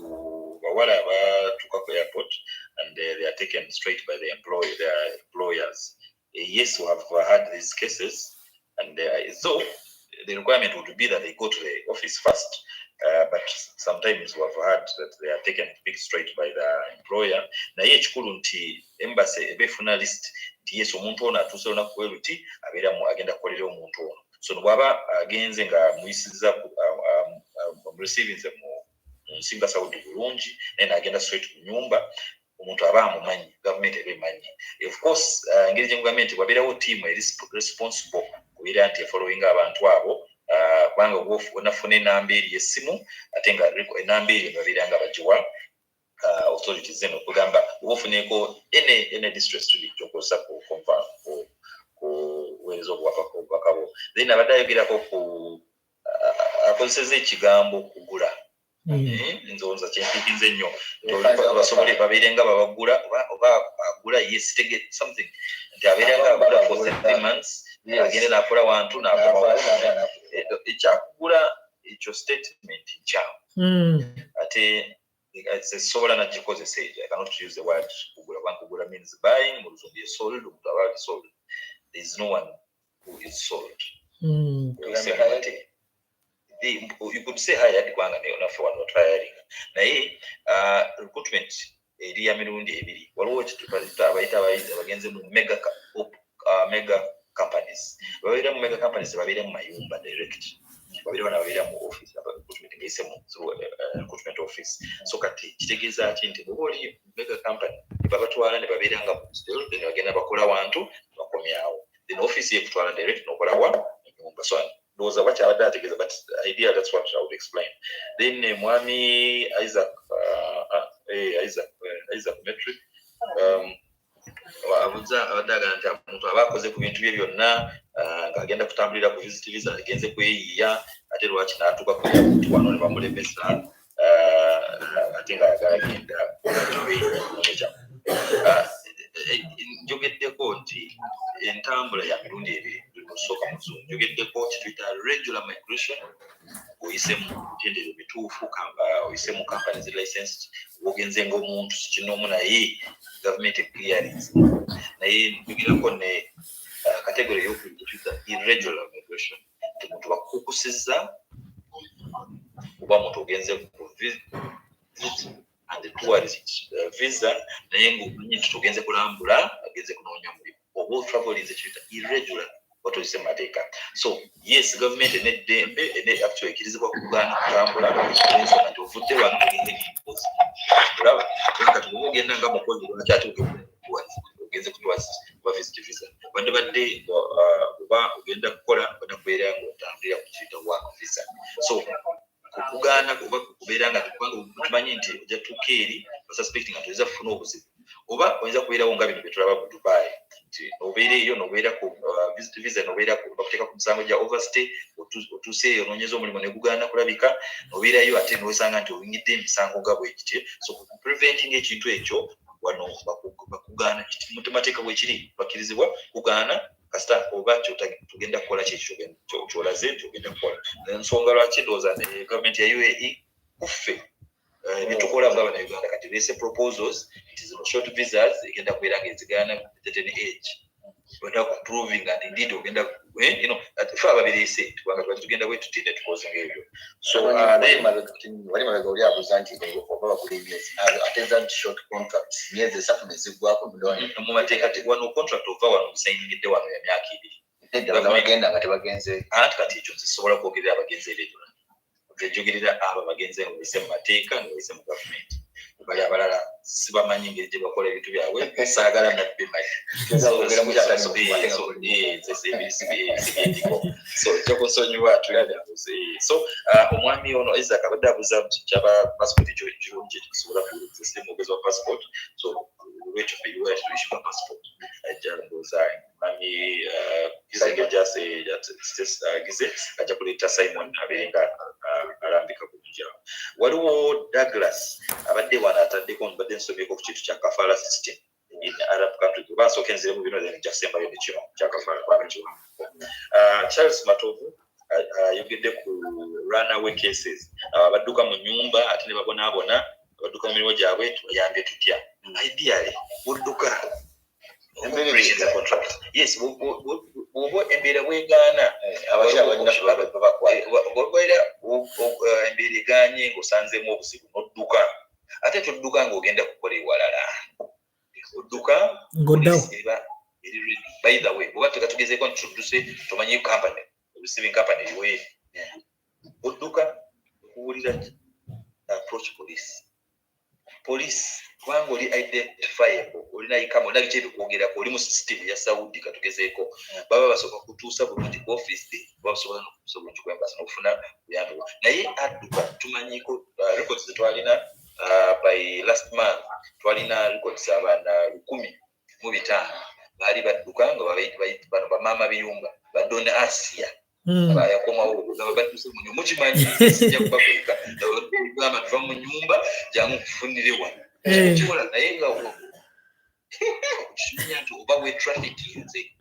B: bawala abatuuka ku airport and they are taken straight by their employers. Yes, we have had these cases and so the requirement would be that they go to the office first, but sometimes we have heard that they are taken straight by the employer. Naye ekikulu nti embassy ebefuna list nti yes omuntu ono atuuse olunaku lweruti abeera agenda kukolera omuntu ono. So bw'aba agenze nga muyisiza receiving mu nsinga Saudi bulungi naye n'agenda straight ku nyumba omuntu aba amumanyi government eba emanyi. Of course engeri gye mugambye nti wabeerawo team responsible kubeera nti following abantu abo kubanga onafuna enamba eri y'essimu ate nga enamba eri babeera nga bagiwa authorities zeno okugamba obaofuneko ene distress relief kyokozesa ku confirm kuweereza obubaka bo. Then abadde ayogerako ku akozeseza ekigambo kugula nzowooza kyenkikinze ennyo basobole babeere nga babagula oba agula yes get something nti abeere nga agula for 3 months agende n'akola wantu n'akoma ekyakugula ekyo statement nkyamu ate sobola nagikozesa ejo. I cannot use the word kugula kubanga kugula means buying mu luzungu sold omuntu aba sold. There is no one who is sold. You could say hired kubanga naye onaffe wano not hiring naye recruitment eri ya mirundi ebiri waliwo abayita abagenze mu mega companies babeera mu mega companies babeera mu mayumba direct babeera babeera mu office recruitment ngeyise mu recruitment office. So kati kitegeeza ati nti bw'oba oli mega company babatwala ne babeera nga still then bagenda bakola wantu bakomyawo then office yekutwala direct n'okola wa nyumba. So those are what I would but idea that's what I would explain. Then Mwami Isaac Metric abadaga nti omuntu aba akoze ku bintu bye byonna ng'agenda kutambulira ku visit visa agenze kweyiya ate lwaki n'atuuka ku wano ne bamulemesa ate ng'agenda njogeddeko nti entambula ya mirundi ebiri kusooka muzungu njogeddeko kituyita regular migration oyise mu mitendero mituufu oyise mu companies licensed ogenze ng'omuntu kinoomu naye government clearance naye njogirako ne category y'okuyita irregular migration omuntu bakukusizza oba omuntu ogenze ku visit and the tourist visa naye ng'omanyi nti tugenze kulambula agenze kunoonya mulimu oba travel is irregular what we say mateka. So yes government neddembe ene actually ekirizibwa kugaana kulambula ensonga nti ovudde wano ogenze n'impozi olaba kubanga tugenda nga mukozi lwaki ate ogenze ku tourist oba visit visa badde oba ogenda kukola banakubeera ng'otambulira ku kiyita work visa. So kugaana oba kubeera nga kubanga tumanyi nti ofuna obuzibu oba oyinza kubeerawo nga bino bye tulaba mu Dubai obeera eyo nobeera ku visit visa nobeera bakuteeka ku musango gya overstay otuuse eyo onoonyeza omulimu ne gugaana kulabika nobeerayo ate n'osanga nti owinyidde emisango nga bwe kiti so preventing ekintu ekyo wano bakugaana mu temateeka bwekiri bakkirizibwa kugaana kasita oba tugenda kukola kyolaze tugenda kukola ensonga lwaki ndowooza ne gavumenti ya UAE kuffe byetukola nga Abannayuganda kati beese proposals nti zino short visas egenda kubeera ng'ezigaana certain age wenda proving and indeed ogenda fe ababireese kubanga twali tugenda bwe tutinde tukoze ng'ebyo so
C: wali mabega oli abuuza nti oba bagula emyezi ateeza nti short contract myezi 3 neziggwako
B: mu mateeka wano contract ova wano osayiningidde wano ya myaka 2
C: bagenda nga tebagenze
B: ati kati ekyo zisobola kwogerera abagenzi ereetula ejogerera abo bagenzi ngo bise mu mateeka ngo bise mu gavumenti bali abalala sibamanyi ngeri gye bakola ebintu byabwe saagala nabbe manyi so kyokusonyiwa tuyabuze so omwami ono Isaac abadde abuuza kyaba passport ekyo kirungi ekikusobola kuwuliriza sisitemu ogezi wa passport so lwekyo fe iwa issue passport ajja mbuuza mwami Isaac jase gize ajja kuleeta Simon abeerenga alambika bulungi awo waliwo Douglas abadde wano ataddeko mbadde nsobyeko ku kintu kya kafala system in Arab countries basooka enzire mu bino then jasembayo nekino kya kafala kubanga kiwanvu Charles Matovu ayogedde ku runaway cases abadduka mu nyumba ate ne babonaabona abadduka mu mirimu gyabwe tuyambye tutya ideally budduka yes obo embeera bwegaana embeera eganye ng'osanzeemu obuzibu n'odduka ate todduka ng'ogenda kukola ewalala odduka by the way oba tugezeeko nti tudduse tomanyi company receiving company eriwe odduka okuwulira approach police kubanga oli identifiable olina yikama olina biki ebikwogerako oli mu system ya Saudi katugezeeko baba basooka kutuusa bulungi ku office basobola n'okutuusa bulungi ku embassy n'okufuna buyambi naye adduka tumanyiiko records zetwalina by last month twalina records abaana 1,500 baali badduka nga bano bamaama biyumba badona Asia bayakomawo nga batuuse mu nyumba mukimanyi sijja kubakweka gamba tuva mu nyumba jangu kufunire wano kikola naye nga okukinya nti oba we traffic nze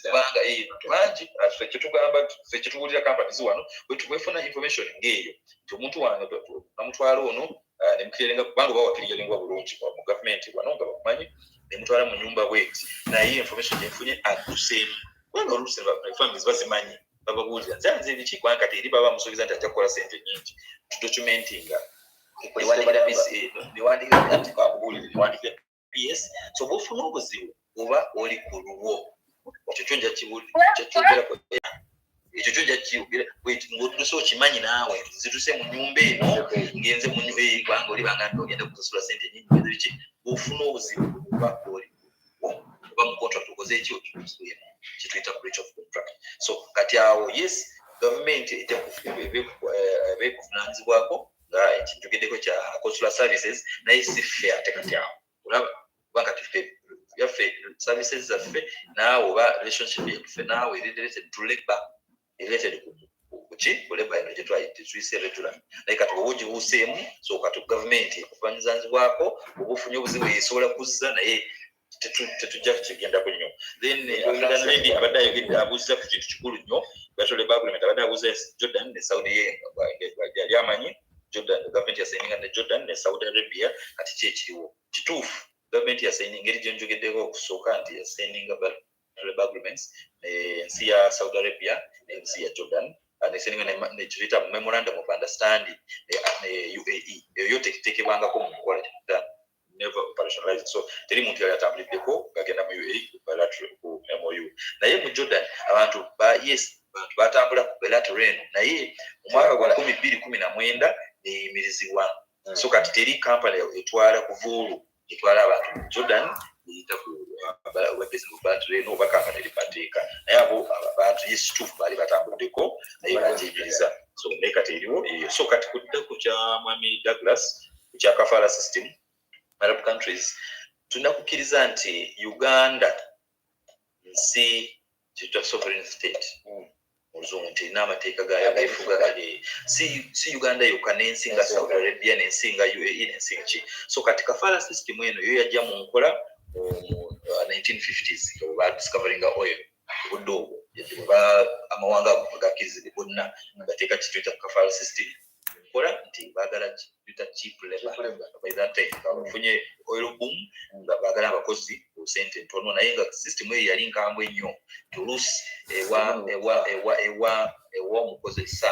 B: kubanga bangi kyetugamba kyetubulira companies wano wefuna information ng'eyo nti omuntu wange namutwala ono nemukiriringa kubanga oba wakiriringwa bulungi mu gavumenti wano nga bakumanyi nemutwala mu nyumba bweti naye information gyenfunye adduseemu kubanga oluusi families bazimanyi bababuulira nze biki kubanga kati eri baba bamusuubiza nti ajja kukola sente nnyingi tudocumentinga niwandikira PS so bwofuna obuzibu oba oli ku luwo ekyo kyonja kyekyogerako ekyo kyonja kiyogera ng'odduse okimanyi naawe zituse mu nyumba eno ngenze mu nyumba eyo kubanga oli banga nti ogenda kusasula sente nnyingi ngenze biki bwofuna obuzibu oba oli oba mu contract okoze eki okikusuuyemu kituyita breach of contract so kati awo yes gavumenti ejja beekuvunaanyizibwako nga ekinjogeddeko kya consular services naye si ffe ate kati awo olaba kubanga kati yaffe services zaffe naawe oba relationship yaffe naawe related to labor related ku labor eno gyetuyise regular naye kati oba ogibuuseemu so kati gavumenti ekuvunaanyizibwako oba ofunye obuzibu esobola kuzza naye tetujja kukigendako nnyo then African lady abadde ayogedde abuuziza ku kintu kikulu nnyo batole baguliment abadde abuuza Jordan ne Saudi yali amanyi Jordan gavumenti yasaininga ne Jordan ne Saudi Arabia kati kyekiriwo kituufu gavumenti yasaininga eri gyenjogeddeko okusooka nti yasaininga agreements ensi ya Saudi Arabia n'ensi ya Jordan nesaininga nekiyita memorandum of understanding ne UAE eyo tekitekebwangako mu kukola kyokka never operationalized so teri muntu yali atambuliddeko gagenda mu UAE bilateral ku MOU naye mu Jordan abantu batambula ku bilateral naye mu mwaka gwa 2019 neyimirizibwa so kati teri company etwala kuvuulu etwala abantu mu Jordan eyita ku bilateral oba company eripateeka naye abo abantu yesitufu baali batambuddeko naye bagiyimiriza so naye kati eriwo so kati kudda ku kya mwami Douglas kya kafala system Arab countries tunakukkiriza nti Uganda nsi kitwa sovereign state muzungu nti n'amateeka gayo gefuga kali si Uganda yokka n'ensi nga Saudi Arabia n'ensi nga UAE n'ensi ki so kati kafala system eno yo yajja mu nkola mu 1950s ba discovering oil buddo amawanga agakirizibwa bonna bateeka kituyita kafala system kola nti bagala kituyita cheap labor by that time bafunye oil boom nga bagala abakozi ku sente ntono naye nga system eyo yali nkambwe nnyo tulusi ewa omukozesa